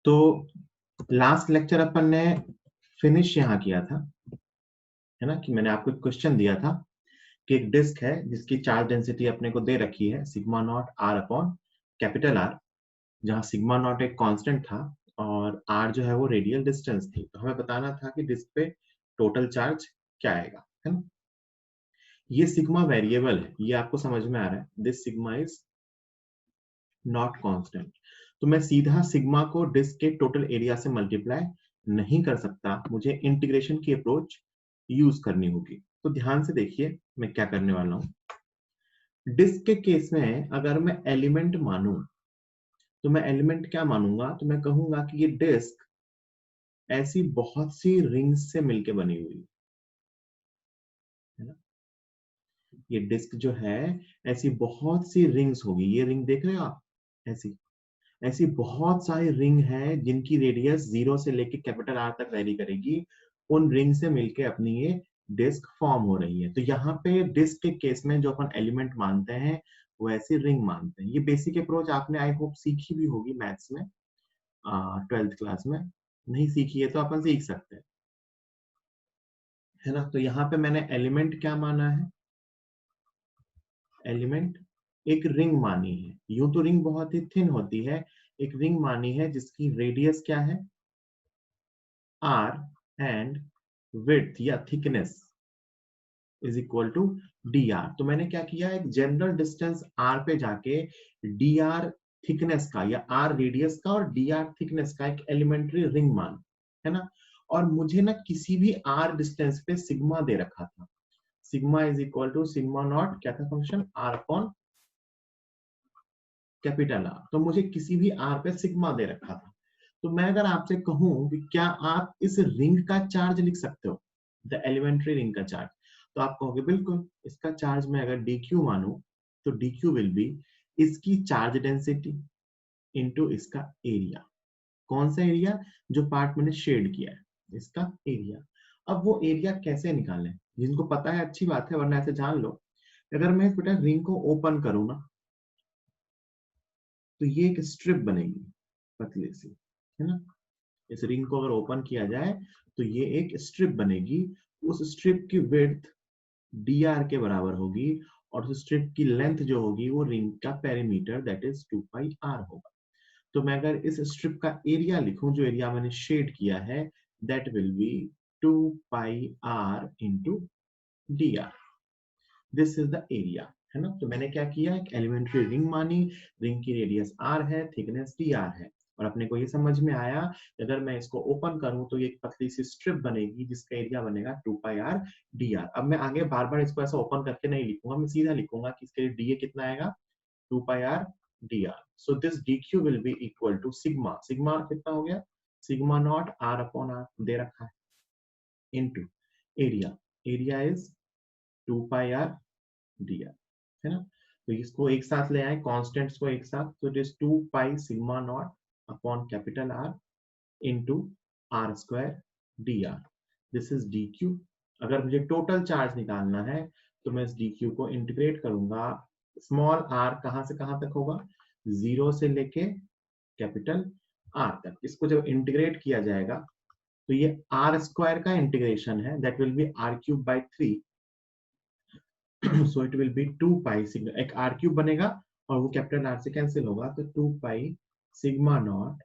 तो last lecture अपन ने finish यहाँ किया था, है ना, कि मैंने आपको एक क्वेश्चन दिया था कि एक डिस्क है जिसकी चार्ज डेंसिटी अपने को दे रखी है sigma naught r upon capital r, जहां सिग्मा नॉट एक कांस्टेंट था और आर जो है वो रेडियल डिस्टेंस थी। तो हमें बताना था कि डिस्क पे टोटल चार्ज क्या आएगा, है ना। ये सिग्मा वेरिएबल है, ये आपको समझ में आ रहा है। This sigma is not constant. तो मैं सीधा सिग्मा को डिस्क के टोटल एरिया से मल्टीप्लाई नहीं कर सकता, मुझे इंटीग्रेशन की अप्रोच यूज करनी होगी। तो ध्यान से देखिए मैं क्या करने वाला हूं। डिस्क के केस में अगर मैं एलिमेंट मानूं, तो मैं एलिमेंट क्या मानूंगा, तो मैं कहूंगा कि ये डिस्क ऐसी बहुत सी रिंग्स से मिलके बनी हुई है ना। ये डिस्क जो है ऐसी बहुत सी रिंग्स होगी, ये रिंग देख रहे हो आप, ऐसी ऐसी बहुत सारी रिंग है जिनकी रेडियस 0 से लेके कैपिटल आर तक वेरी करेगी। उन रिंग से मिलके अपनी ये डिस्क फॉर्म हो रही है। तो यहाँ पे डिस्क के केस में जो अपन एलिमेंट मानते हैं वो ऐसी रिंग मानते हैं। ये बेसिक अप्रोच आपने आई होप सीखी भी होगी मैथ्स में, 12th क्लास में। नहीं सीखी है तो अपन सीख सकते हैं, है ना। तो यहाँ पे मैंने एलिमेंट क्या माना है, एलिमेंट एक रिंग मानी है। यूं तो रिंग बहुत ही थिन होती है, एक रिंग मानी है जिसकी रेडियस क्या है, r, एंड विड्थ या thickness is equal to dr। तो मैंने क्या किया, एक जनरल डिस्टेंस r पे जाके dr थिकनेस का या r रेडियस का और dr थिकनेस का एक एलिमेंट्री रिंग मान, है ना। और मुझे ना किसी भी r डिस्टेंस पे सिग्मा दे रखा था, sigma is equal to sigma naught क्या था function, r upon capital r. तो मुझे किसी भी आर पे सिग्मा दे रखा था। तो मैं अगर आपसे कहूं कि क्या आप इस रिंग का चार्ज लिख सकते हो, द एलिमेंट्री रिंग का चार्ज, तो आप कहोगे बिल्कुल। इसका चार्ज मैं अगर dq मानूं तो dq विल बी इसकी चार्ज डेंसिटी इनटू इसका एरिया। कौन सा एरिया, जो पार्ट मैंने शेड किया है, इसका एरिया। अब वो एरिया कैसे निकालें, जिनको पता है अच्छी बात है, वरना ऐसे जान लो। अगर मैं बेटा रिंग को ओपन करूं ना, तो ये एक स्ट्रिप बनेगी पतली सी, है ना। इस रिंग को अगर ओपन किया जाए तो ये एक स्ट्रिप बनेगी। उस स्ट्रिप की विड्थ dr के बराबर होगी और उस स्ट्रिप की लेंथ जो होगी वो रिंग का perimeter that is 2 pi r होगा। तो मैं अगर इस स्ट्रिप का एरिया लिखूं, जो एरिया मैंने शेड किया है, that will be 2 pi r into dr। This is the area, है ना। तो मैंने क्या किया, एक एलिमेंट्री रिंग मानी, रिंग की रेडियस r है, थिकनेस dr है, और अपने को ये समझ में आया कि अगर मैं इसको ओपन करूं तो ये एक पतली सी स्ट्रिप बनेगी जिसका एरिया बनेगा 2 पाई r dr। अब मैं आगे बार बार इसको ऐसा ओपन करके नहीं लिखूंगा, मैं सीधा लिखूंगा कि इसके लिए dA कितना आएगा, 2 pi r dr। So this dq will be equal to sigma, sigma कितना हो गया, sigma naught r upon r दे रखा है, into area, area is 2 pi r dr, है ना। तो इसको एक साथ ले आए, कांस्टेंट्स को एक साथ, तो it is 2 pi sigma not upon capital R into r square dr। This is dq। अगर मुझे टोटल चार्ज निकालना है तो मैं इस dq को इंटीग्रेट करूंगा। स्मॉल r कहां से कहां तक होगा, 0 से लेके कैपिटल R तक। इसको जब इंटीग्रेट किया जाएगा तो ये r स्क्वायर का इंटीग्रेशन है, that will be r cube by 3। So it will be 2 pi sigma, एक r क्यूब बनेगा और वो कैपिटल R से कैंसिल होगा, तो 2 pi sigma naught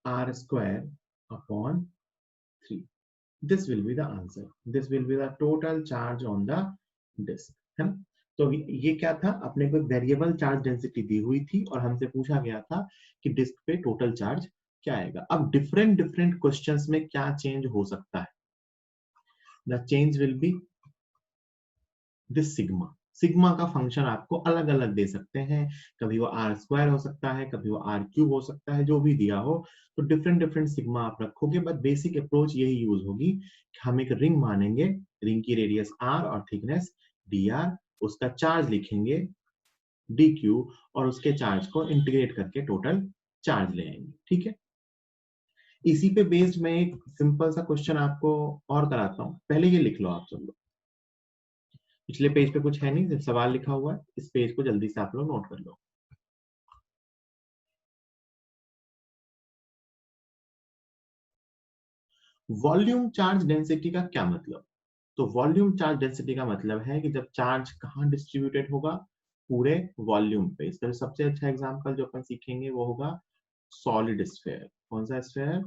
r square upon 3। This will be the answer, this will be the total charge on the disc, है ना। तो ये क्या था, अपने को वेरिएबल चार्ज डेंसिटी दी हुई थी और हमसे पूछा गया था कि डिस्क पे टोटल चार्ज क्या आएगा। अब डिफरेंट डिफरेंट क्वेश्चंस में क्या चेंज हो सकता है, the change will be this sigma. Sigma का फंक्शन आपको अलग अलग दे सकते हैं, कभी वो आर स्क्वायर हो सकता है, कभी वो आर क्यूब हो सकता है, जो भी दिया हो। तो डिफरेंट डिफरेंट सिग्मा आप रखोगे, बट बेसिक अप्रोच यही यूज होगी कि हम एक रिंग मानेंगे, रिंग की रेडियस आर और थिकनेस डी आर, उसका चार्ज लिखेंगे डी क्यू, और उसके चार्ज को इंटीग्रेट करके टोटल चार्ज ले आएंगे, ठीक है। इसी पे बेस्ड मैं एक सिंपल सा क्वेश्चन आपको और कराता हूँ, पहले ये लिख लो आप सब लोग। पिछले पेज पे कुछ है नहीं, सिर्फ सवाल लिखा हुआ है, इस पेज को जल्दी से आप लोग नोट कर लो। वॉल्यूम चार्ज डेंसिटी का क्या मतलब? तो वॉल्यूम चार्ज डेंसिटी का मतलब है कि जब चार्ज कहाँ डिस्ट्रीब्यूटेड होगा, पूरे वॉल्यूम पे। इसका सबसे अच्छा एग्जांपल जो अपन सीखेंगे वो होगा सॉलिड स्फीयर। कौन सा स्फीयर?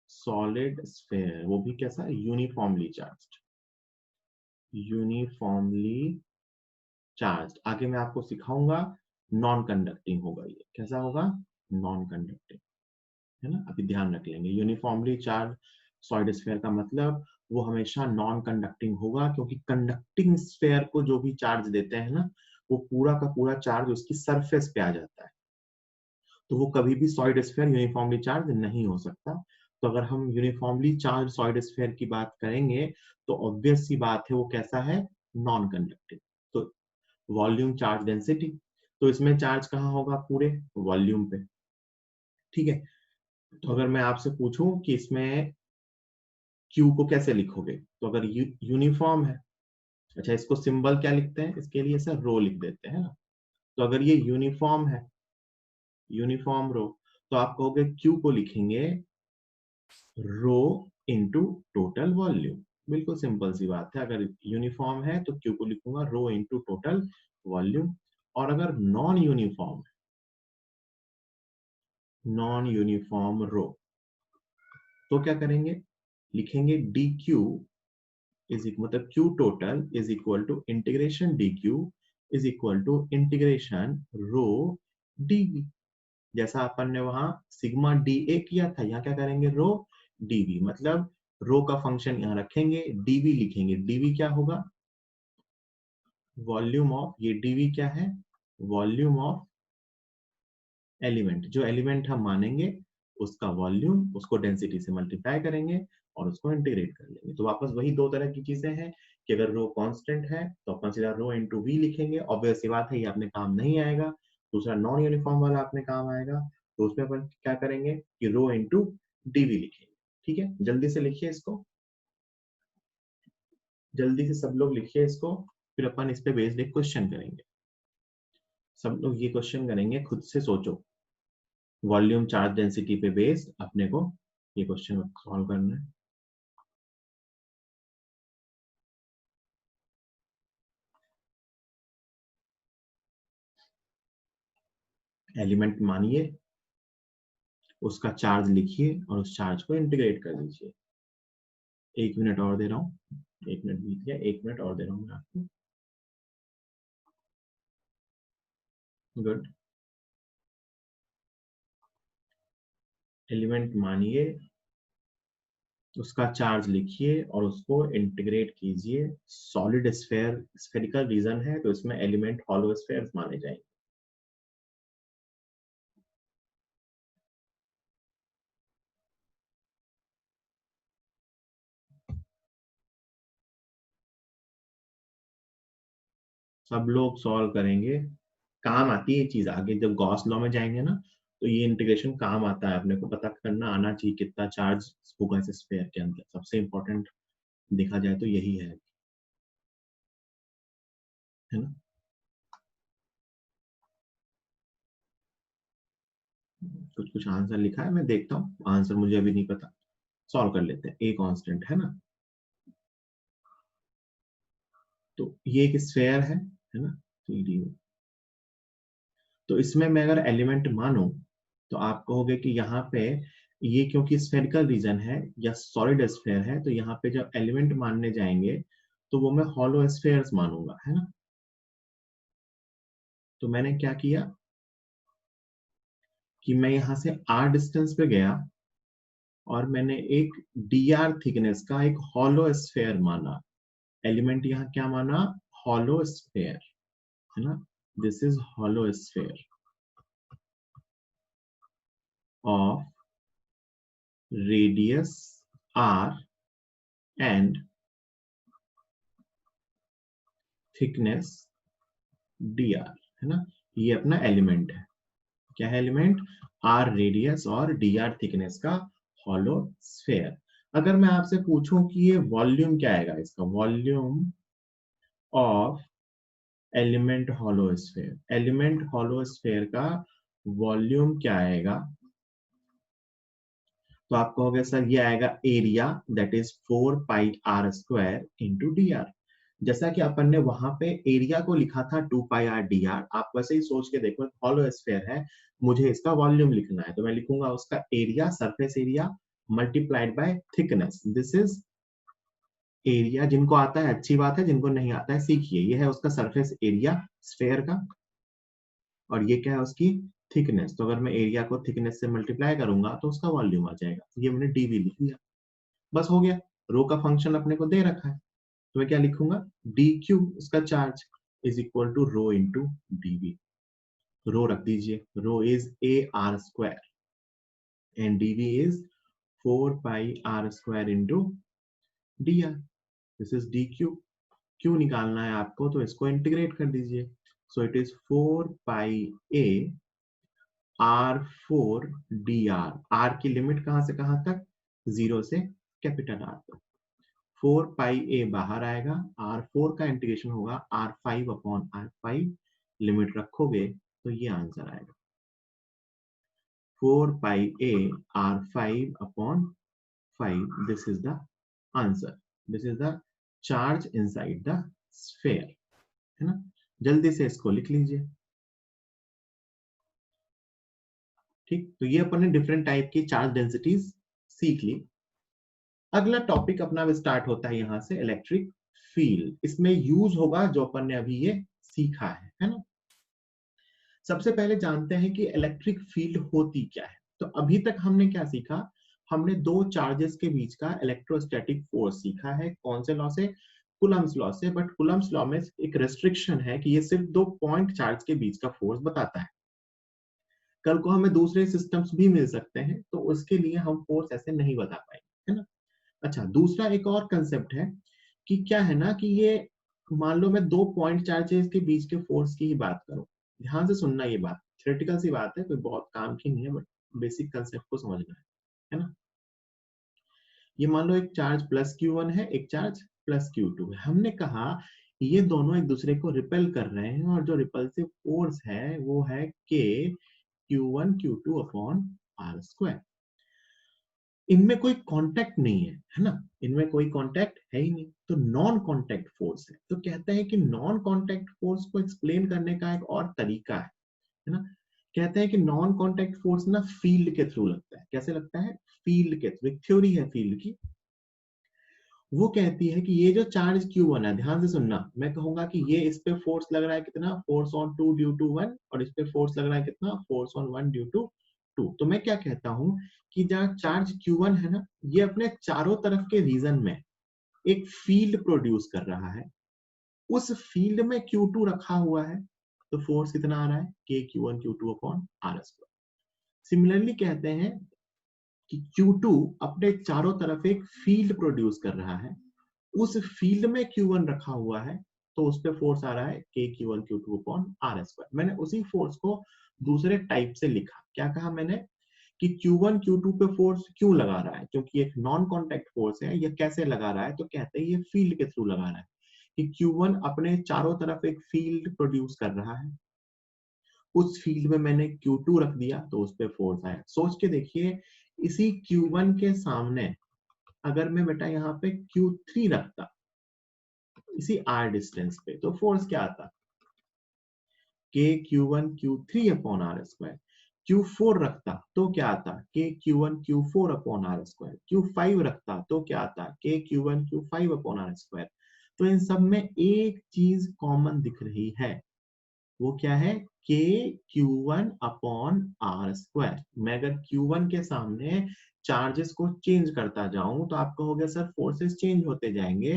Solid sphere. वो भी कैसा? Uniformly charged. Uniformly charge. आगे मैं आपको सिखाऊंगा नॉन कंडक्टिंग होगा ये। कैसा होगा? नॉन कंडक्टिंग, है ना। अभी ध्यान रख लेंगे यूनिफॉर्मली चार्ज सॉलिड स्फीयर का मतलब वो हमेशा नॉन कंडक्टिंग होगा, क्योंकि कंडक्टिंग स्फीयर को जो भी चार्ज देते हैं ना, वो पूरा का पूरा चार्ज उसकी सरफेस पे आ जाता है। तो वो कभी भी सॉलिड स्फीयर यूनिफॉर्मली चार्ज नहीं हो सकता। तो अगर हम यूनिफॉर्मली चार्ज सॉलिड स्फीयर की बात करेंगे तो ऑब्वियस सी बात है वो कैसा है? Non conducting. तो वॉल्यूम चार्ज डेंसिटी, तो इसमें चार्ज कहाँ होगा? पूरे वॉल्यूम पे। ठीक है। तो अगर मैं आपसे पूछूं कि इसमें क्यू को कैसे लिखोगे, तो अगर यूनिफॉर्म है, अच्छा इसको सिंबल क्या लिखते हैं? इसके लिए सर रो लिख देते हैं ना। तो अगर ये यूनिफॉर्म है, यूनिफॉर्म रो, तो आप कहोगे क्यू को लिखेंगे रो इनटू टोटल वॉल्यूम। बिल्कुल सिंपल सी बात है। अगर यूनिफॉर्म है तो क्यू को लिखूंगा रो इनटू टोटल वॉल्यूम। और अगर non uniform, non uniform rho, तो क्या करेंगे? लिखेंगे डी क्यू इज इक्वल, मतलब q total is equal to integration d q is equal to integration rho d v. जैसा अपन ने वहां सिग्मा डी ए किया था, यहाँ क्या करेंगे? रो डी वी। मतलब रो का फंक्शन यहाँ रखेंगे, डीवी लिखेंगे। डीवी क्या होगा? वॉल्यूम ऑफ, ये डीवी क्या है? Volume of element. जो एलिमेंट हम मानेंगे उसका वॉल्यूम, उसको डेंसिटी से मल्टीप्लाई करेंगे और उसको इंटीग्रेट कर लेंगे। तो वापस वही दो तरह की चीजें हैं कि अगर रो कांस्टेंट है तो अपन सीधा रो इनटू वी लिखेंगे। ऑब्वियस सी बात है ये अपने काम नहीं आएगा। दूसरा नॉन यूनिफॉर्म वाला अपने काम आएगा। तो उसमें अपन क्या करेंगे कि रो इनटू डीवी लिखेंगे। ठीक है, जल्दी से लिखिए इसको, जल्दी से सब लोग लिखिए इसको। फिर अपन इस पे बेस्ड एक क्वेश्चन करेंगे। सब लोग ये क्वेश्चन करेंगे, खुद से सोचो। वॉल्यूम चार्ज डेंसिटी पे बेस्ड अपने को ये क्वेश्चन सॉल्व करना है। एलिमेंट मानिए, उसका चार्ज लिखिए और उस चार्ज को इंटीग्रेट कर दीजिए। 1 मिनट और दे रहा हूँ, 1 मिनट बीत गया, 1 मिनट और दे रहा हूँ मैं आपको। गुड। एलिमेंट मानिए, उसका चार्ज लिखिए और उसको इंटीग्रेट कीजिए। सॉलिड स्फीयर, स्फेरिकल रीजन है तो इसमें एलिमेंट हॉलो स्फीयर्स माने जाएंगे। सब लोग सॉल्व करेंगे। काम आती है ये चीज आगे, जब गॉस लॉ में जाएंगे ना तो ये इंटीग्रेशन काम आता है। अपने को पता करना आना चाहिए कितना चार्ज होगा इस स्फीयर के अंदर। सबसे इंपॉर्टेंट देखा जाए तो यही है ना। कुछ कुछ आंसर लिखा है, मैं देखता हूँ। आंसर मुझे अभी नहीं पता, सॉल्व कर लेते हैं। ए कांस्टेंट है ना, तो ये एक स्फीयर है ना। तो इसमें मैं अगर एलिमेंट मानूं तो आप कहोगे कि यहाँ पे ये क्योंकि स्फेरिकल रीजन है या सॉलिड स्फीयर है, तो यहाँ पे जब एलिमेंट मानने जाएंगे तो वो मैं हॉलो स्फीयर्स मानूंगा, है ना। तो मैंने क्या किया कि मैं यहाँ से आर डिस्टेंस पे गया और मैंने एक डी आर थिकनेस का एक हॉलो स्फीयर माना। एलिमेंट यहाँ क्या माना? हॉलो स्फीयर, है ना। This is hollow sphere of radius r and thickness d r, है ना। ये अपना एलिमेंट है। क्या है एलिमेंट? आर रेडियस और डी आर थिकनेस का हॉलो स्फीयर। अगर मैं आपसे पूछूं कि ये वॉल्यूम क्या आएगा, इसका volume of element hollow sphere, element hollow sphere का वॉल्यूम क्या आएगा, तो आप कहोगे सर ये आएगा area that is 4 pi r square into d r. जैसा कि अपन ने वहां पे एरिया को लिखा था 2 पाई आर डी आर, आप वैसे ही सोच के देखो हॉलो स्फीयर है, मुझे इसका वॉल्यूम लिखना है तो मैं लिखूंगा उसका area, surface area multiplied by thickness. This is area, जिनको आता है अच्छी बात है, जिनको नहीं आता है सीखिए। ये है उसका सरफेस एरिया स्फीयर का, और ये क्या है उसकी थिकनेस। तो अगर मैं एरिया को थिकनेस से मल्टीप्लाई करूंगा तो उसका वॉल्यूम आ जाएगा। ये मैंने डीवी लिख दिया, बस हो गया। रो का फंक्शन अपने को दे रखा है तो मैं क्या लिखूंगा, डी क्यू इसका charge is equal to rho into dv. Rho रख दीजिए, rho is a r square and dv is 4 pi r square into d r. This is d q. Q निकालना है आपको तो इसको इंटीग्रेट कर दीजिए। So it is 4 pi a R4 dr। R की लिमिट कहां से कहां तक, 0 से कैपिटल R तक। 4 पाई ए बाहर आएगा, R4 का इंटीग्रेशन होगा R5 अपॉन R5, लिमिट रखोगे तो ये आंसर आएगा 4 pi A R5 upon 5। This is the answer, this is the charge inside the sphere, है ना। जल्दी से इसको लिख लीजिए। ठीक, तो ये अपन ने डिफरेंट टाइप की चार्ज डेंसिटीज सीख ली। अगला टॉपिक अपना स्टार्ट होता है यहाँ से इलेक्ट्रिक फील्ड। इसमें यूज होगा जो अपन ने अभी ये सीखा है ना। सबसे पहले जानते हैं कि इलेक्ट्रिक फील्ड होती क्या है। तो अभी तक हमने क्या सीखा, हमने दो चार्जेस के बीच का इलेक्ट्रोस्टैटिक फोर्स सीखा है। कौन से लॉ से, कूलम्ब्स लॉ से। बट कूलम्ब्स लॉ में एक रेस्ट्रिक्शन है कि ये सिर्फ दो पॉइंट चार्ज के बीच का फोर्स बताता है। कल को हमें दूसरे सिस्टम्स भी मिल सकते हैं तो उसके लिए हम फोर्स ऐसे नहीं बता पाएंगे, है ना। अच्छा, दूसरा एक और कंसेप्ट है कि क्या है ना कि ये मान लो मैं दो पॉइंट चार्जेस के बीच के फोर्स की ही बात करूं। ध्यान से सुनना, ये बात थ्योरेटिकल सी बात है, कोई बहुत काम की नहीं है, बट बेसिक कंसेप्ट को समझना है ना। ये मान लो एक चार्ज प्लस Q1 है, एक चार्ज प्लस Q2 है। हमने कहा ये दोनों एक दूसरे को रिपेल कर रहे हैं और जो रिपल्सिव फोर्स है वो है K Q1 Q2 upon R square. इनमें कोई कांटेक्ट नहीं है ना, इनमें कोई कांटेक्ट है ही नहीं, तो नॉन कांटेक्ट फोर्स है। तो कहते हैं कि नॉन कांटेक्ट फोर्स को एक्सप्लेन करने का एक और तरीका है ना। कहते हैं कि नॉन कांटेक्ट फोर्स ना फील्ड के थ्रू लगता है। कैसे लगता है, फील्ड के थ्रू। एक थ्योरी है फील्ड की, वो कहती है कि ये जो चार्ज Q1 है, ध्यान से सुनना, मैं कहूंगा कि ये इस पे फोर्स लग रहा है कितना, फोर्स ऑन 2 ड्यू टू 1, और इस पे फोर्स लग रहा है कितना, फोर्स ऑन 1 ड्यू टू 2। तो मैं क्या कहता हूं कि जहां चार्ज Q1 है ना, ये अपने चारों तरफ के रीजन में एक फील्ड प्रोड्यूस कर रहा है। उस फील्ड में Q2 रखा हुआ है, तो फोर्स कितना आ रहा है, K Q1 Q2 upon R square. Similarly कहते हैं कि Q2 अपने चारों तरफ एक फील्ड प्रोड्यूस कर रहा है, उस फील्ड में Q1 रखा हुआ है, तो उस पे फोर्स आ रहा है K Q1 Q2 upon R square. मैंने उसी फोर्स को दूसरे टाइप से लिखा। क्या कहा मैंने कि Q1 Q2 पे फोर्स क्यों लगा रहा है, क्योंकि एक नॉन कांटेक्ट फोर्स है। ये कैसे लगा रहा है, तो कहते हैं ये फील्ड के थ्रू लगा रहा है कि Q1 अपने चारों तरफ एक फील्ड प्रोड्यूस कर रहा है, उस फील्ड में मैंने Q2 रख दिया तो उस पे फोर्स आया। सोच के देखिए, इसी Q1 के सामने अगर मैं बेटा यहाँ पे Q3 रखता इसी R डिस्टेंस पे, तो फोर्स क्या आता, K Q1 Q3 upon R square. Q4 रखता तो क्या आता, K Q1 Q4 upon R square. Q5 रखता तो क्या आता, K Q1 Q5 upon R square. तो इन सब में एक चीज कॉमन दिख रही है, वो क्या है, K Q1 upon R square. मैं अगर Q1 के सामने चार्जेस को चेंज करता जाऊं तो आप कहोगे सर फोर्सेस चेंज होते जाएंगे,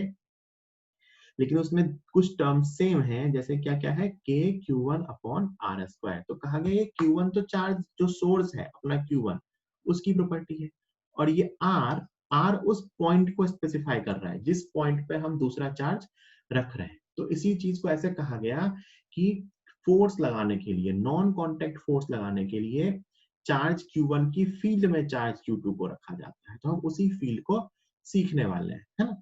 लेकिन उसमें कुछ टर्म्स सेम हैं। जैसे क्या क्या है, K Q1 upon R square. तो कहा गया ये Q1 तो चार्ज जो सोर्स है अपना Q1, उसकी प्रॉपर्टी है, और ये R उस पॉइंट को स्पेसिफाई कर रहा है जिस पॉइंट पे हम दूसरा चार्ज रख रहे हैं। तो इसी चीज को ऐसे कहा गया कि फोर्स लगाने के लिए, नॉन कॉन्टेक्ट फोर्स लगाने के लिए चार्ज Q1 की फील्ड में चार्ज Q2 को रखा जाता है। तो हम उसी फील्ड को सीखने वाले हैं, है ना।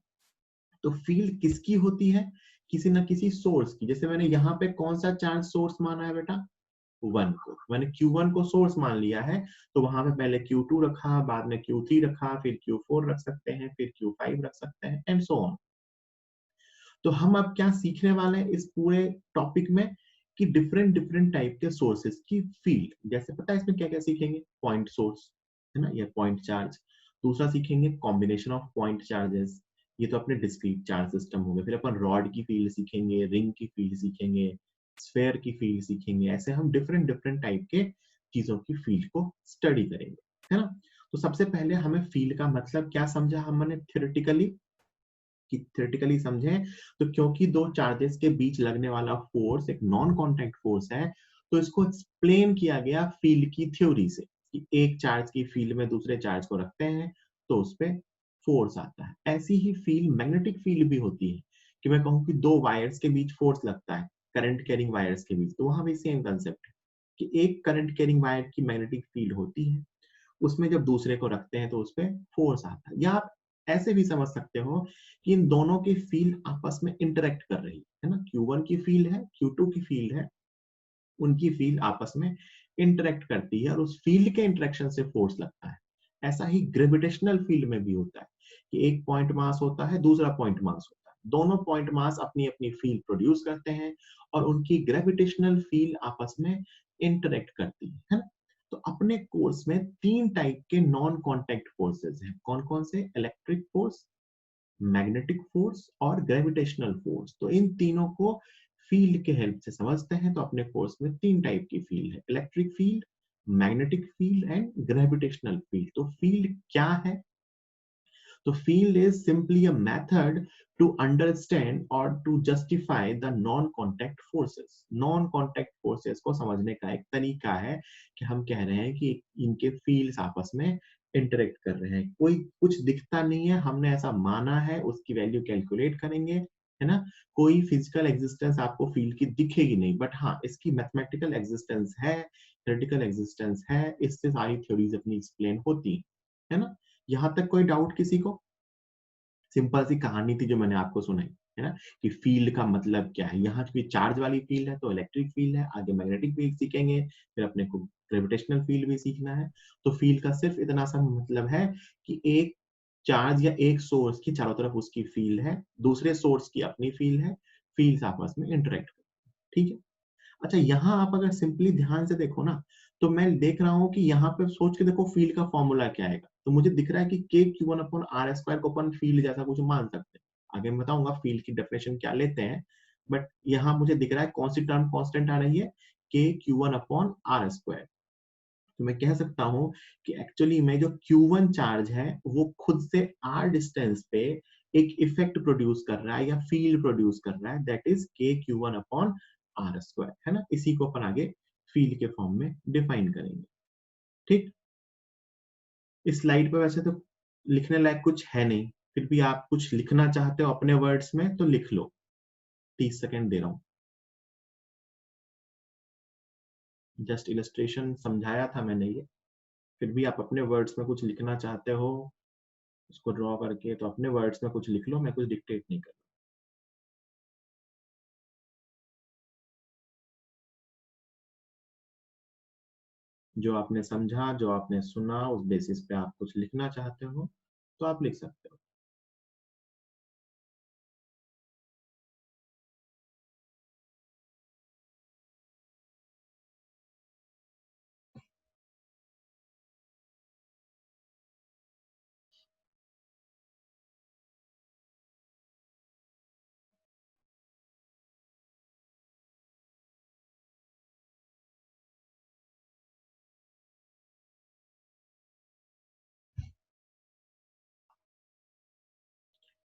तो फील्ड किसकी होती है, किसी ना किसी सोर्स की। जैसे मैंने यहाँ पे कौन सा चार्ज सोर्स माना है बेटा, Q1 को। मैंने Q1 को सोर्स मान लिया है, तो वहां पे पहले Q2 रखा, बाद में Q3 रखा, फिर Q4 रख सकते हैं, फिर Q5 रख सकते हैं, एंड सो ऑन। तो हम अब क्या सीखने वाले हैं इस पूरे टॉपिक में कि डिफरेंट डिफरेंट टाइप के सोर्सेस की फील्ड। जैसे पता है इसमें क्या क्या सीखेंगे? पॉइंट सोर्स, है ना, या पॉइंट चार्ज। दूसरा सीखेंगे कॉम्बिनेशन ऑफ पॉइंट चार्जेस, ये तो अपने डिस्क्रीट चार्ज सिस्टम हो गए। फिर अपन रॉड की फील्ड सीखेंगे, रिंग की फील्ड सीखेंगे, स्फेयर की फील्ड सीखेंगे। ऐसे हम डिफरेंट डिफरेंट टाइप के चीजों की फील्ड को स्टडी करेंगे, है ना। तो सबसे पहले हमें फील्ड का मतलब क्या समझा हमने थियोरेटिकली, कि थ्योरेटिकली समझें तो क्योंकि दो चार्जेस के बीच लगने वाला फोर्स एक नॉन कांटेक्ट फोर्स है, तो इसको एक्सप्लेन किया गया फील्ड की थ्योरी से कि एक चार्ज की फील्ड में दूसरे चार्ज को रखते हैं तो उस पर फोर्स आता है। ऐसी ही फील्ड मैग्नेटिक फील्ड भी होती है, कि मैं कहूँ कि दो वायर्स के बीच फोर्स लगता है, करंट कैरिंग वायर्स के बीच, तो वहां भी सेम कंसेप्ट है कि एक करंट कैरिंग वायर की मैग्नेटिक फील्ड होती है, उसमें जब दूसरे को रखते हैं तो उस पर फोर्स आता है। या आप ऐसे भी समझ सकते हो कि इन दोनों की फील्ड आपस में इंटरेक्ट कर रही है ना, Q1 की फील्ड है, Q2 की फील्ड है, उनकी फील्ड आपस में इंटरेक्ट करती है और उस फील्ड के इंटरेक्शन से फोर्स लगता है। ऐसा ही ग्रेविटेशनल फील्ड में भी होता है कि एक पॉइंट मास होता है, दूसरा पॉइंट मास होता है, दोनों पॉइंट मास अपनी अपनी फील्ड प्रोड्यूस करते हैं और उनकी ग्रेविटेशनल फील्ड आपस में इंटरेक्ट करती है ना। तो अपने कोर्स में तीन टाइप के नॉन कांटेक्ट फोर्सेस हैं। कौन कौन से? इलेक्ट्रिक फोर्स, मैग्नेटिक फोर्स और ग्रेविटेशनल फोर्स। तो इन तीनों को फील्ड के हेल्प से समझते हैं। तो अपने कोर्स में तीन टाइप की फील्ड है, electric field, magnetic field and gravitational field. तो फील्ड क्या है? तो field is simply a method to understand or to justify the non-contact forces. Non-contact forces को समझने का एक तरीका है कि हम कह रहे हैं कि इनके fields आपस में interact कर रहे हैं। कोई कुछ दिखता नहीं है, हमने ऐसा माना है, उसकी वैल्यू कैलकुलेट करेंगे, है ना। कोई फिजिकल एग्जिस्टेंस आपको फील्ड की दिखेगी नहीं, बट हाँ इसकी मैथमेटिकल एग्जिस्टेंस है, थ्योरेटिकल एग्जिस्टेंस है, इससे सारी थ्योरीज अपनी एक्सप्लेन होती है ना। यहां तक कोई डाउट किसी को? सिंपल सी कहानी थी जो मैंने आपको सुनाई, है ना, कि फील्ड का मतलब क्या है। यहाँ की चार्ज वाली फील्ड है तो इलेक्ट्रिक फील्ड है, आगे मैग्नेटिक फील्ड सीखेंगे, फिर अपने को ग्रेविटेशनल फील्ड भी सीखना है। तो फील्ड का सिर्फ इतना सा मतलब है कि एक चार्ज या एक सोर्स की चारों तरफ उसकी फील्ड है, दूसरे सोर्स की अपनी फील्ड है, फील्ड आपस में इंटरेक्ट करती है, ठीक है। अच्छा, यहाँ आप अगर सिंपली ध्यान से देखो ना, तो मैं देख रहा हूँ कि यहाँ पे सोच के देखो फील्ड का फॉर्मूला क्या आएगा। तो मुझे दिख रहा है कि k Q one upon are square को अपन फील्ड जैसा कुछ मान सकते हैं। आगे मैं बताऊंगा फील्ड की डेफिनेशन क्या लेते हैं, बट यहाँ मुझे दिख रहा है कौन सी टर्म कांस्टेंट आ रही है, K Q one upon are square. तो मैं कह सकता हूँ कि एक्चुअली में जो Q1 चार्ज है वो खुद से r डिस्टेंस पे एक इफेक्ट प्रोड्यूस कर रहा है या फील्ड प्रोड्यूस कर रहा है, that is K Q one upon are square, है ना। इसी को अपन आगे फील्ड के फॉर्म में डिफाइन करेंगे, ठीक। इस स्लाइड पे वैसे तो लिखने लायक कुछ है नहीं, फिर भी आप कुछ लिखना चाहते हो अपने वर्ड्स में तो लिख लो, 30 सेकेंड दे रहा हूँ। जस्ट इलस्ट्रेशन समझाया था मैंने ये, फिर भी आप अपने वर्ड्स में कुछ लिखना चाहते हो उसको ड्रॉ करके तो अपने वर्ड्स में कुछ लिख लो, मैं कुछ डिक्टेट नहीं कर। जो आपने समझा, जो आपने सुना, उस बेसिस पे आप कुछ लिखना चाहते हो तो आप लिख सकते हो।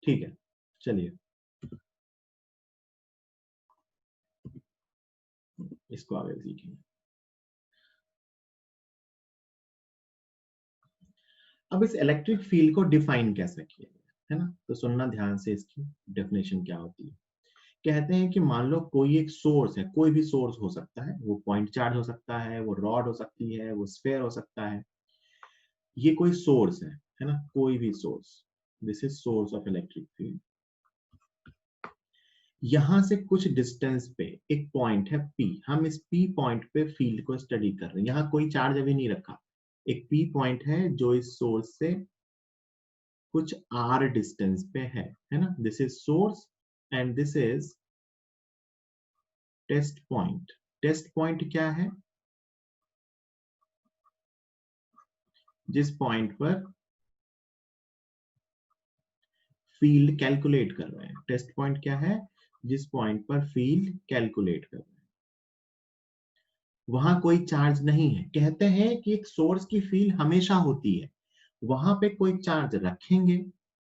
ठीक है, चलिए इसको आगे सीखेंगे। अब इस इलेक्ट्रिक फील्ड को डिफाइन कैसे किया गया, है ना। तो सुनना ध्यान से, इसकी डेफिनेशन क्या होती है। कहते हैं कि मान लो कोई एक सोर्स है, कोई भी सोर्स हो सकता है, वो पॉइंट चार्ज हो सकता है, वो रॉड हो सकती है, वो स्फेयर हो सकता है। ये कोई सोर्स है ना, कोई भी source, this is source of electric field. यहां से कुछ डिस्टेंस पे एक पॉइंट है P, हम इस P पॉइंट पे फील्ड को स्टडी कर रहे हैं। यहाँ कोई चार्ज अभी नहीं रखा, एक P पॉइंट है जो इस सोर्स से कुछ R डिस्टेंस पे है ना। This is source and this is test point. Test point क्या है? जिस पॉइंट पर फील्ड कैलकुलेट कर रहे हैं। टेस्ट पॉइंट क्या है? जिस पॉइंट पर फील्ड कैलकुलेट कर रहे हैं, वहां कोई चार्ज नहीं है। कहते हैं कि एक सोर्स की फील्ड हमेशा होती है, वहां पे कोई चार्ज रखेंगे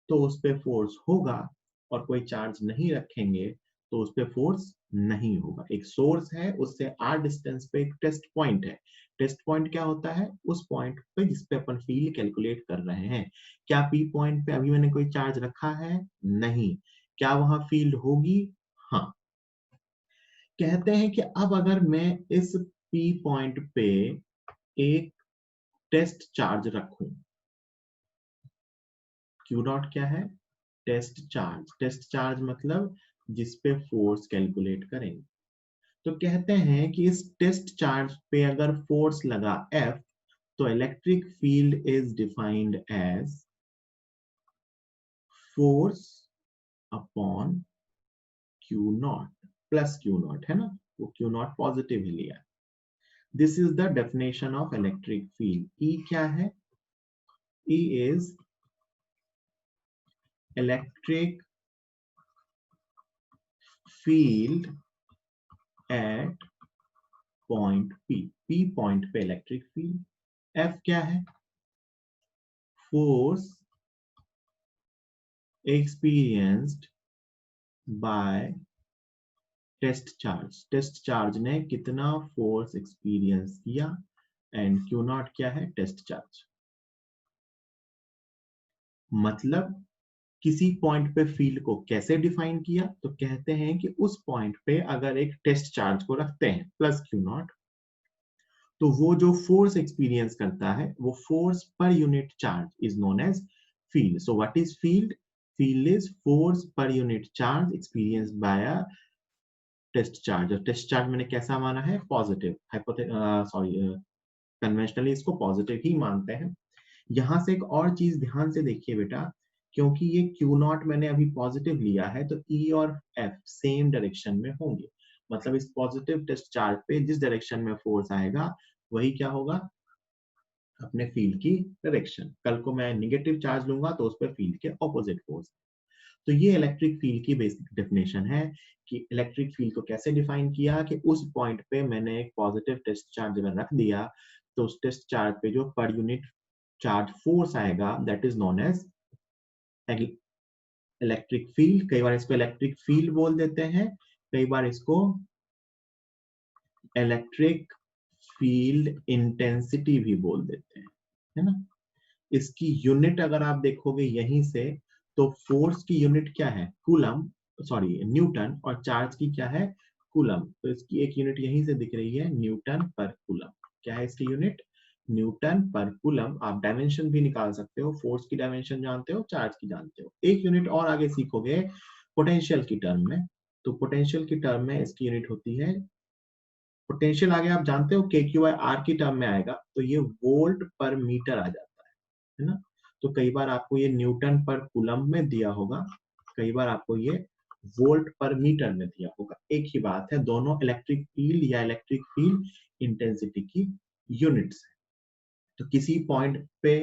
तो उस पे फोर्स होगा, और कोई चार्ज नहीं रखेंगे तो उस पे फोर्स नहीं होगा। एक सोर्स है, उससे r डिस्टेंस पे एक टेस्ट पॉइंट है। टेस्ट पॉइंट क्या होता है? उस पॉइंट पे जिस पे अपन फील्ड कैलकुलेट कर रहे हैं। क्या P पॉइंट पे अभी मैंने कोई चार्ज रखा है? नहीं। क्या वहां फील्ड होगी? हाँ। कहते हैं कि अब अगर मैं इस P पॉइंट पे एक टेस्ट चार्ज रखूं, Q डॉट क्या है? Test charge. टेस्ट चार्ज मतलब जिस पे फोर्स कैलकुलेट करेंगे। तो कहते हैं कि इस टेस्ट चार्ज पे अगर फोर्स लगा F, तो electric field is defined as force upon Q naught plus Q naught, है ना। वो Q नॉट पॉजिटिव ही लिया। This is the definition of electric field. E क्या है? E is electric field at point P point पे electric field. F क्या है? Force experienced by test charge. Test charge ने कितना फोर्स एक्सपीरियंस किया, एंड Q नॉट क्या है? Test charge. मतलब किसी पॉइंट पे फील्ड को कैसे डिफाइन किया? तो कहते हैं कि उस पॉइंट पे अगर एक टेस्ट चार्ज को रखते हैं प्लस Q नॉट, तो वो जो फोर्स एक्सपीरियंस करता है वो force per unit charge is known as field. So what is field? Field is force per unit charge experience by a test charge. और टेस्ट चार्ज मैंने कैसा माना है? पॉजिटिव। सॉरी, कन्वेंशनली इसको पॉजिटिव ही मानते हैं। यहां से एक और चीज ध्यान से देखिए बेटा, क्योंकि ये Q नॉट मैंने अभी पॉजिटिव लिया है, तो E और F सेम डायरेक्शन में होंगे। मतलब इस पॉजिटिव टेस्ट चार्ज पे जिस डायरेक्शन में फोर्स आएगा वही क्या होगा? अपने फील्ड की डायरेक्शन। कल को मैं निगेटिव चार्ज लूंगा तो उस पर फील्ड के ऑपोजिट फोर्स। तो ये इलेक्ट्रिक फील्ड की बेसिक डेफिनेशन है कि इलेक्ट्रिक फील्ड को कैसे डिफाइन किया कि उस पॉइंट पे मैंने एक पॉजिटिव टेस्ट चार्ज अगर रख दिया तो उस टेस्ट चार्ज पे जो पर यूनिट चार्ज फोर्स आएगा that is known as electric field. कई बार इसको इलेक्ट्रिक फील्ड बोल देते हैं, कई बार इसको इलेक्ट्रिक फील्ड इंटेंसिटी भी बोल देते हैं, है ना। इसकी यूनिट अगर आप देखोगे यहीं से, तो फोर्स की यूनिट क्या है? कूलम, सॉरी न्यूटन, और चार्ज की क्या है? कूलम। तो इसकी एक यूनिट यहीं से दिख रही है, न्यूटन पर कूलम। क्या है इसकी यूनिट? न्यूटन पर कूलम। आप डायमेंशन भी निकाल सकते हो, फोर्स की डायमेंशन जानते हो, चार्ज की जानते हो। एक यूनिट और आगे सीखोगे पोटेंशियल की टर्म में, तो पोटेंशियल की टर्म में इसकी यूनिट होती है पोटेंशियल। आगे आप जानते हो के क्यू आई आर की टर्म में आएगा, तो ये वोल्ट पर मीटर आ जाता है ना। तो कई बार आपको ये न्यूटन पर कूलम में दिया होगा, कई बार आपको ये वोल्ट पर मीटर में दिया होगा। एक ही बात है, दोनों इलेक्ट्रिक फील्ड या इलेक्ट्रिक फील्ड इंटेंसिटी की यूनिट्स है। तो किसी पॉइंट पे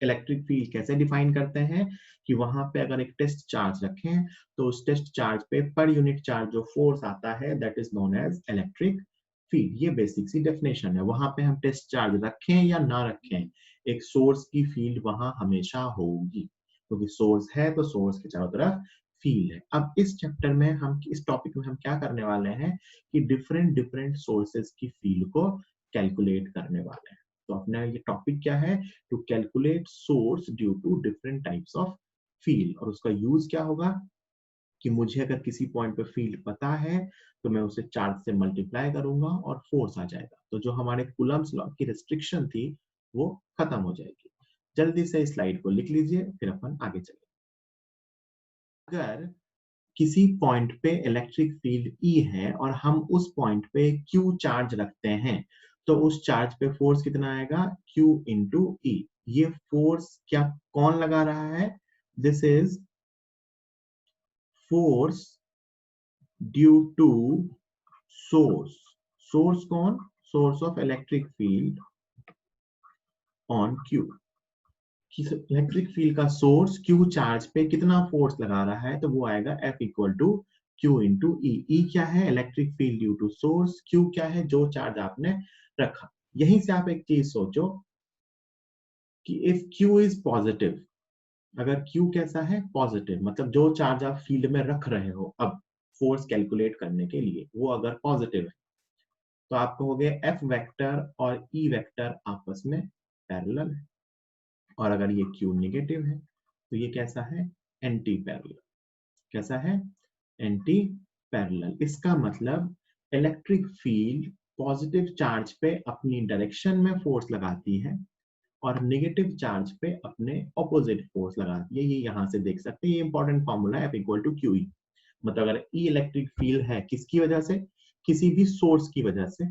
इलेक्ट्रिक फील्ड कैसे डिफाइन करते हैं कि वहां पे अगर एक टेस्ट चार्ज रखें तो उस टेस्ट चार्ज पे पर यूनिट चार्ज जो फोर्स आता है that is known as electric field. ये बेसिक सी डेफिनेशन है। वहां पे हम टेस्ट चार्ज रखें या ना रखें, एक सोर्स की फील्ड वहां हमेशा होगी, क्योंकि सोर्स है तो सोर्स के चारों तरफ फील्ड है। अब इस चैप्टर में हम, इस टॉपिक में हम क्या करने वाले हैं कि डिफरेंट डिफरेंट सोर्सेस की फील्ड को कैलकुलेट करने वाले हैं। तो अपना ये टॉपिक क्या है? To calculate source due to different types of field. और उसका यूज क्या होगा कि मुझे अगर किसी पॉइंट पे फील्ड पता है तो मैं उसे चार्ज से मल्टीप्लाई करूंगा और फोर्स आ जाएगा। तो जो हमारे कूलम्स लॉ की रिस्ट्रिक्शन थी वो खत्म हो जाएगी। जल्दी से स्लाइड को लिख लीजिए, फिर अपन आगे चलेंगे। अगर किसी पॉइंट पे इलेक्ट्रिक फील्ड E है और हम उस पॉइंट पे Q चार्ज रखते हैं, तो उस चार्ज पे फोर्स कितना आएगा? Q into E। ये फोर्स क्या कौन लगा रहा है? This is force due to source. Source कौन? Source of electric field on Q। Electric field का सोर्स Q चार्ज पे कितना फोर्स लगा रहा है, तो वो आएगा F equal to Q into E। E क्या है? Electric field due to source. Q क्या है? जो चार्ज आपने रखा। यहीं से आप एक चीज सोचो कि इफ Q इज पॉजिटिव, अगर Q कैसा है? पॉजिटिव, मतलब जो चार्ज आप फील्ड में रख रहे हो अब फोर्स कैलकुलेट करने के लिए, वो अगर पॉजिटिव है, तो आप कहोगे F वेक्टर और E वेक्टर आपस में पैरेलल है। और अगर ये Q नेगेटिव है, तो ये कैसा है? Anti parallel. कैसा है? Anti parallel. इसका मतलब इलेक्ट्रिक फील्ड पॉजिटिव चार्ज पे अपनी डायरेक्शन में फोर्स लगाती है और नेगेटिव चार्ज पे अपने ऑपोजिट फोर्स लगाती है। ये यहाँ से देख सकते हैं, ये इंपॉर्टेंट फॉर्मूला है, F equal to Q E. मतलब अगर E इलेक्ट्रिक फील्ड है किसकी वजह से? किसी भी सोर्स की वजह से,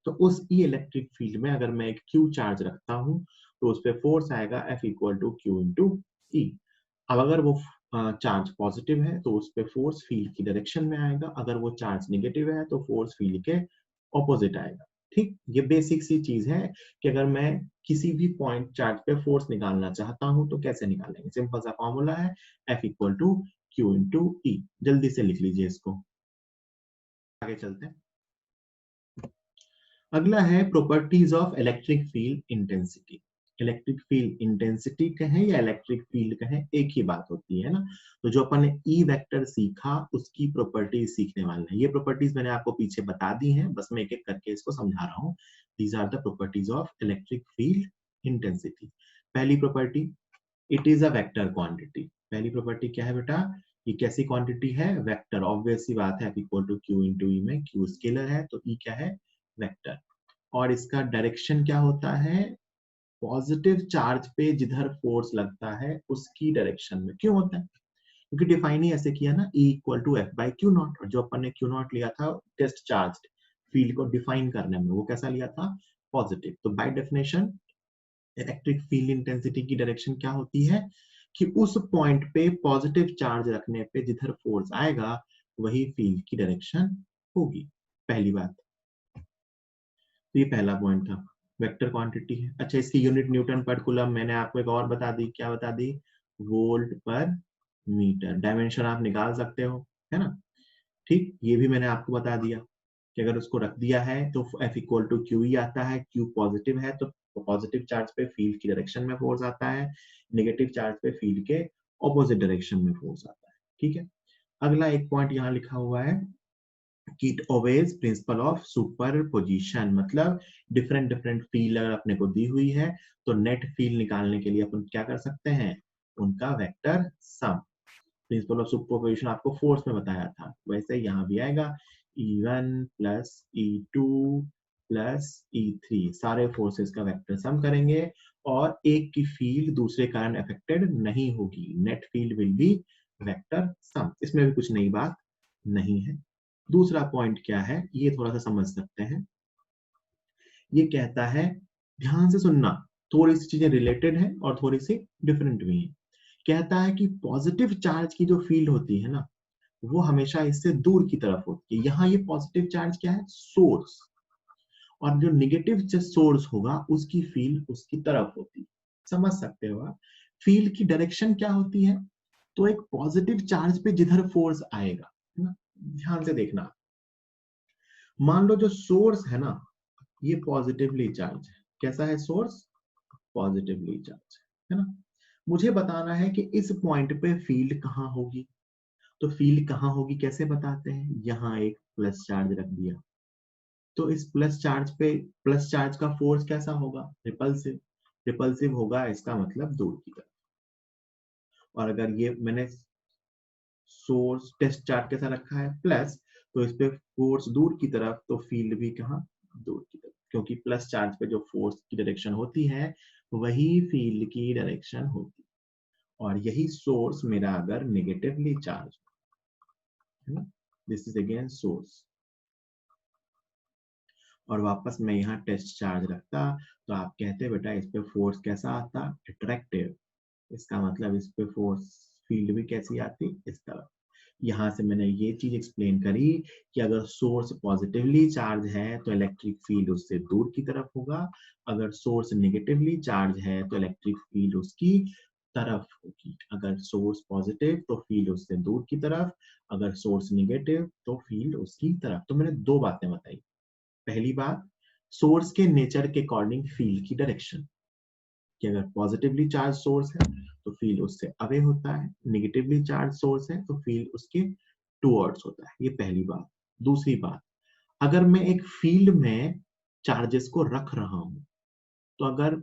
तो उस E इलेक्ट्रिक फील्ड में अगर मैं एक Q चार्ज रखता हूं, तो उस पर फोर्स आएगा F equal to Q into e. अब अगर वो चार्ज पॉजिटिव है तो उस पर फोर्स फील्ड की डायरेक्शन में आएगा, अगर वो चार्ज नेगेटिव है तो फोर्स फील्ड के ऑपोजिट आएगा। ठीक, ये बेसिक सी चीज है कि अगर मैं किसी भी पॉइंट चार्ज पे फोर्स निकालना चाहता हूं तो कैसे निकालेंगे। सिंपल सा फॉर्मूला है, F equal to Q into e. जल्दी से लिख लीजिए इसको, आगे चलते हैं। अगला है properties of electric field intensity. Electric field intensity कहें या इलेक्ट्रिक फील्ड कहें, एक ही बात होती है ना। तो जो अपन ने ई वेक्टर सीखा उसकी प्रॉपर्टीज सीखने वाले हैं। ये प्रॉपर्टीज मैंने आपको पीछे बता दी हैं, बस मैं एक एक करके इसको समझा रहा हूँ। These are the properties of electric field intensity. पहली property, it is a vector quantity. पहली प्रॉपर्टी क्या है बेटा? ये कैसी क्वांटिटी है? वेक्टर। ऑब्वियस सी बात है, इक्वल टू क्यू इंटू ई में क्यू स्केलर है तो ई क्या है? वेक्टर। और इसका डायरेक्शन क्या होता है? पॉजिटिव चार्ज पे जिधर फोर्स लगता है उसकी डायरेक्शन में। क्यों होता है? क्योंकि डिफाइन ही ऐसे किया ना, E equal to F by Q naught. और जो अपन ने क्यू नॉट लिया था टेस्ट चार्ज फील्ड को डिफाइन करने में, वो कैसा लिया था? पॉजिटिव। तो by definition electric field intensity की डायरेक्शन क्या होती है कि उस पॉइंट पे पॉजिटिव चार्ज रखने पे जिधर फोर्स आएगा वही फील्ड की डायरेक्शन होगी। पहली बात, तो ये पहला पॉइंट था, वेक्टर क्वांटिटी है। अच्छा, इसकी यूनिट न्यूटन पर कूलम। मैंने आपको एक और बता दी, क्या बता दी? वोल्ट पर मीटर। डायमेंशन आप निकाल सकते हो, है ना। ठीक, ये भी मैंने आपको बता दिया कि अगर उसको रख दिया है तो F इक्वल टू क्यू ही आता है। क्यू पॉजिटिव है तो पॉजिटिव चार्ज पे फील्ड की डायरेक्शन में फोर्स आता है, नेगेटिव चार्ज पे फील्ड के ऑपोजिट डायरेक्शन में फोर्स आता है। ठीक है, अगला एक पॉइंट यहाँ लिखा हुआ है कि it obeys principle of superposition. मतलब डिफरेंट डिफरेंट फील्ड अगर अपने को दी हुई है तो नेट फील्ड निकालने के लिए अपन क्या कर सकते हैं? उनका vector sum. Principle of superposition आपको फोर्स में बताया था, वैसे यहाँ भी आएगा E1 plus E2 plus E3, सारे फोर्सेस का वेक्टर सम करेंगे और एक की फील्ड दूसरे कारण अफेक्टेड नहीं होगी। Net field will be vector sum. इसमें भी कुछ नई बात नहीं है। दूसरा पॉइंट क्या है, ये थोड़ा सा समझ सकते हैं। ये कहता है, ध्यान से सुनना, थोड़ी सी चीजें रिलेटेड है और थोड़ी सी डिफरेंट भी है। कहता है कि पॉजिटिव चार्ज की जो फील्ड होती है ना, वो हमेशा इससे दूर की तरफ होती है। यहाँ ये पॉजिटिव चार्ज क्या है? सोर्स। और जो निगेटिव सोर्स होगा उसकी फील्ड उसकी तरफ होती है। समझ सकते हो आप? फील्ड की डायरेक्शन क्या होती है? तो एक पॉजिटिव चार्ज पे जिधर फोर्स आएगा, है ना, ध्यान से देखना। मान लो जो सोर्स है ना, ये पॉजिटिवली चार्ज है। कैसा है सोर्स? पॉजिटिवली चार्ज है ना। मुझे बताना है कि इस पॉइंट पे फील्ड कहाँ होगी। तो फील्ड कहाँ होगी कैसे बताते हैं? यहाँ एक प्लस चार्ज रख दिया तो इस प्लस चार्ज पे, प्लस चार्ज का फोर्स कैसा होगा? रिपल्सिव। रिपल्सिव होगा, इसका मतलब दूर की तरफ। और अगर ये मैंने सोर्स टेस्ट चार्ज कैसा रखा है? प्लस, तो इस पे फोर्स दूर की तरफ, तो फील्ड भी कहाँ? दूर की तरफ। क्योंकि प्लस चार्ज पे जो फोर्स की डायरेक्शन होती है वही फील्ड की डायरेक्शन होती है। और यही सोर्स मेरा अगर नेगेटिवली चार्ज, है ना, दिस इज अगेन सोर्स। और वापस मैं यहाँ टेस्ट चार्ज रखता तो आप कहते बेटा इस पे फोर्स कैसा आता, अट्रैक्टिव। इसका मतलब इस पे फोर्स फील्ड भी कैसी आती, इस तरह। यहाँ से मैंने ये चीज एक्सप्लेन करी कि अगर सोर्स पॉजिटिवली चार्ज है तो इलेक्ट्रिक फील्ड उससे दूर की तरफ होगा, अगर सोर्स नेगेटिवली चार्ज है तो इलेक्ट्रिक फील्ड उसकी तरफ होगी। अगर सोर्स पॉजिटिव तो फील्ड उससे दूर की तरफ, अगर सोर्स नेगेटिव तो फील्ड उसकी तरफ। तो मैंने दो बातें बताई। पहली बात, सोर्स के नेचर के अकॉर्डिंग फील्ड की डायरेक्शन, कि अगर पॉजिटिवली चार्ज सोर्स है तो फील्ड उससे अवे होता है, निगेटिवली चार्ज सोर्स है तो फील्ड उसके टुवर्ड्स होता है। ये पहली बात। दूसरी बात, अगर मैं एक फील्ड में चार्जेस को रख रहा हूं तो अगर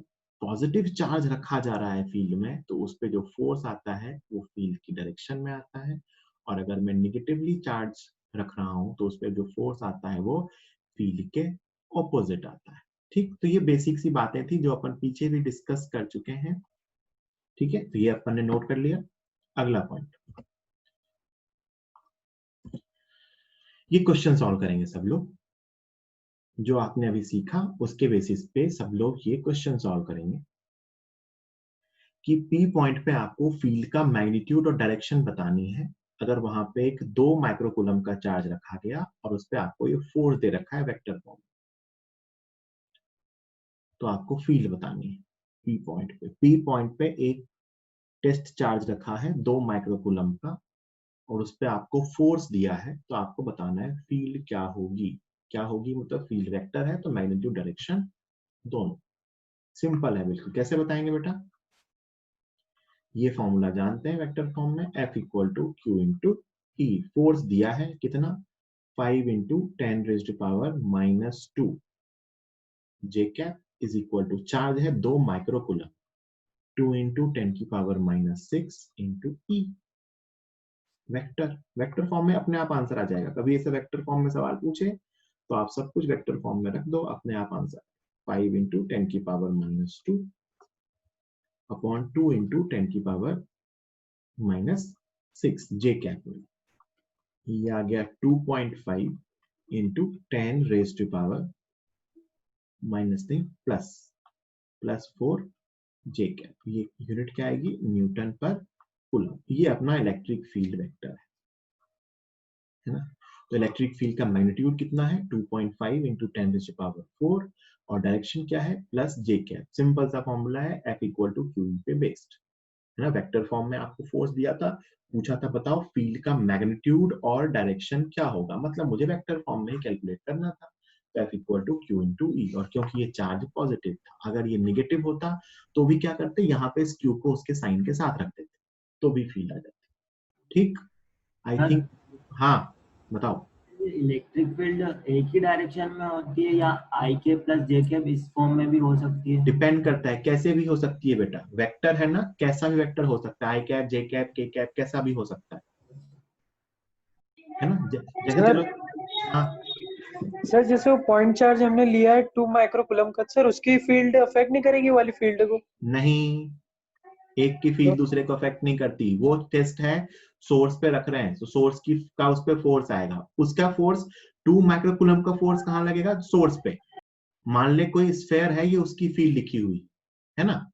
पॉजिटिव चार्ज रखा जा रहा है फील्ड में तो उस पर जो फोर्स आता है वो फील्ड की डायरेक्शन में आता है, और अगर मैं निगेटिवली चार्ज रख रहा हूं तो उस पर जो फोर्स आता है वो फील्ड के ऑपोजिट आता है। ठीक, तो ये बेसिक सी बातें थी जो अपन पीछे भी डिस्कस कर चुके हैं। ठीक है, तो ये अपन ने नोट कर लिया। अगला पॉइंट, ये क्वेश्चन सॉल्व करेंगे सब लोग। जो आपने अभी सीखा उसके बेसिस पे सब लोग ये क्वेश्चन सॉल्व करेंगे कि पी पॉइंट पे आपको फील्ड का मैग्नीट्यूड और डायरेक्शन बतानी है। अगर वहां पे एक 2 माइक्रोकूलम का चार्ज रखा गया और उस पे आपको ये फोर्स दे रखा है वेक्टर फॉर्म, तो आपको फील्ड बतानी है पी पॉइंट पे। पी पॉइंट पे एक टेस्ट चार्ज रखा है 2 माइक्रोकूलम का और उस पे आपको फोर्स दिया है, तो आपको बताना है फील्ड क्या होगी। क्या होगी मतलब फील्ड वेक्टर है तो मैग्नीट्यूड डायरेक्शन दोनों। सिंपल है बिल्कुल। कैसे बताएंगे बेटा, ये फॉर्मूला जानते हैं वेक्टर फॉर्म में, F equal to Q into E. Force दिया है कितना, 5 into 10 raise to power -2 J cap is equal to charge है 2 माइक्रोकूलम, 2 इंटू 10 की power -6 into E. Vector, vector form में अपने आप आंसर आ जाएगा। कभी ऐसे वेक्टर फॉर्म में सवाल पूछे तो आप सब कुछ वेक्टर फॉर्म में रख दो, अपने आप आंसर। 5 इंटू 10 की पावर -2 अपॉन 2 इंटू 10 की पावर -6 जे कैप में। ये आ गया 2.5 into 10 raise to power -3 +4 J cap. ये यूनिट क्या आएगी, न्यूटन पर कूलम। ये अपना इलेक्ट्रिक फील्ड वेक्टर है ना। तो इलेक्ट्रिक फील्ड का मैग्नीट्यूड कितना है, 2.5 इंटू 10 रेज टू पावर 4, और डायरेक्शन क्या है, प्लस जे कैप। सिंपल सा फॉर्मूला है, F इक्वल टू क्यू पे बेस्ड है ना। वेक्टर फॉर्म में आपको फोर्स दिया था, पूछा था बताओ फील्ड का मैग्नीट्यूड और डायरेक्शन क्या होगा, मतलब मुझे वेक्टर फॉर्म में ही कैलकुलेट करना था। तो F equal to Q into e, और क्योंकि ये चार्ज पॉजिटिव था, अगर ये निगेटिव होता तो भी क्या करते, यहाँ पे इस क्यू को उसके साइन के साथ रख देते तो भी फील्ड आ जाती। ठीक, आई सर, थिंक। हाँ बताओ। इलेक्ट्रिक फील्ड एक ही डायरेक्शन में होती है या आई के प्लस जे के इस फॉर्म में भी हो सकती है? डिपेंड करता है, कैसे भी हो सकती है बेटा। वेक्टर है ना, कैसा भी वेक्टर हो सकता है, आई कैप जे कैप के कैप कैसा भी हो सकता है ना। जैसे सर चलो। हाँ, सर जैसे वो पॉइंट चार्ज हमने लिया है 2 माइक्रोकूलम का, सर उसकी फील्ड अफेक्ट नहीं करेगी वाली फील्ड को? नहीं, एक की तो फील्ड दूसरे को अफेक्ट नहीं करती। वो टेस्ट है, सोर्स पे रख रहे हैं तो सोर्स की का उस पे फोर्स आएगा, उसका फोर्स 2 माइक्रोकूलम का फोर्स कहाँ लगेगा, सोर्स पे। मान ले कोई स्फेयर है, ये उसकी फील्ड लिखी हुई है ना,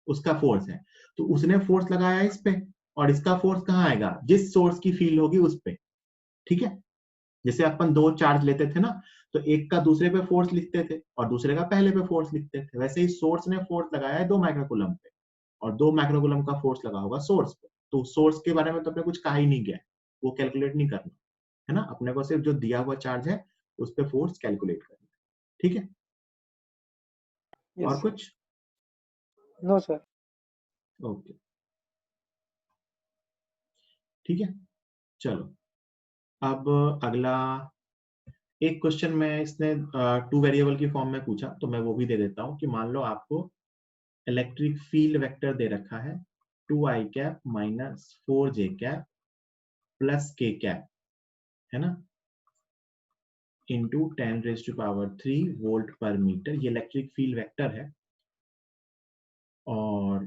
उसका फोर्स है, तो उसने फोर्स लगाया इस पे, और इसका फोर्स कहाँ आएगा, जिस सोर्स की फील्ड होगी उस पे। ठीक है, जैसे अपन दो चार्ज लेते थे ना, तो एक का दूसरे पे फोर्स लिखते थे और दूसरे का पहले पे फोर्स लिखते थे, वैसे ही सोर्स ने फोर्स लगाया है 2 माइक्रोकूलम पे, और 2 माइक्रोकूलम का फोर्स लगा होगा सोर्स पे। तो सोर्स के बारे में तो अपने कुछ कहा ही नहीं गया, वो कैलकुलेट नहीं करना है ना, अपने को सिर्फ जो दिया हुआ चार्ज है उस पे फोर्स कैलकुलेट करना। ठीक है, और यस। कुछ? No sir. ओके, ठीक है, चलो। अब अगला एक क्वेश्चन में इसने 2 वेरिएबल की फॉर्म में पूछा, तो मैं वो भी दे देता हूं कि मान लो आपको इलेक्ट्रिक फील्ड वेक्टर दे रखा है 2i cap -4j cap plus k cap, है ना, इंटू 10⁻³ वोल्ट पर मीटर। ये इलेक्ट्रिक फील्ड वेक्टर है, और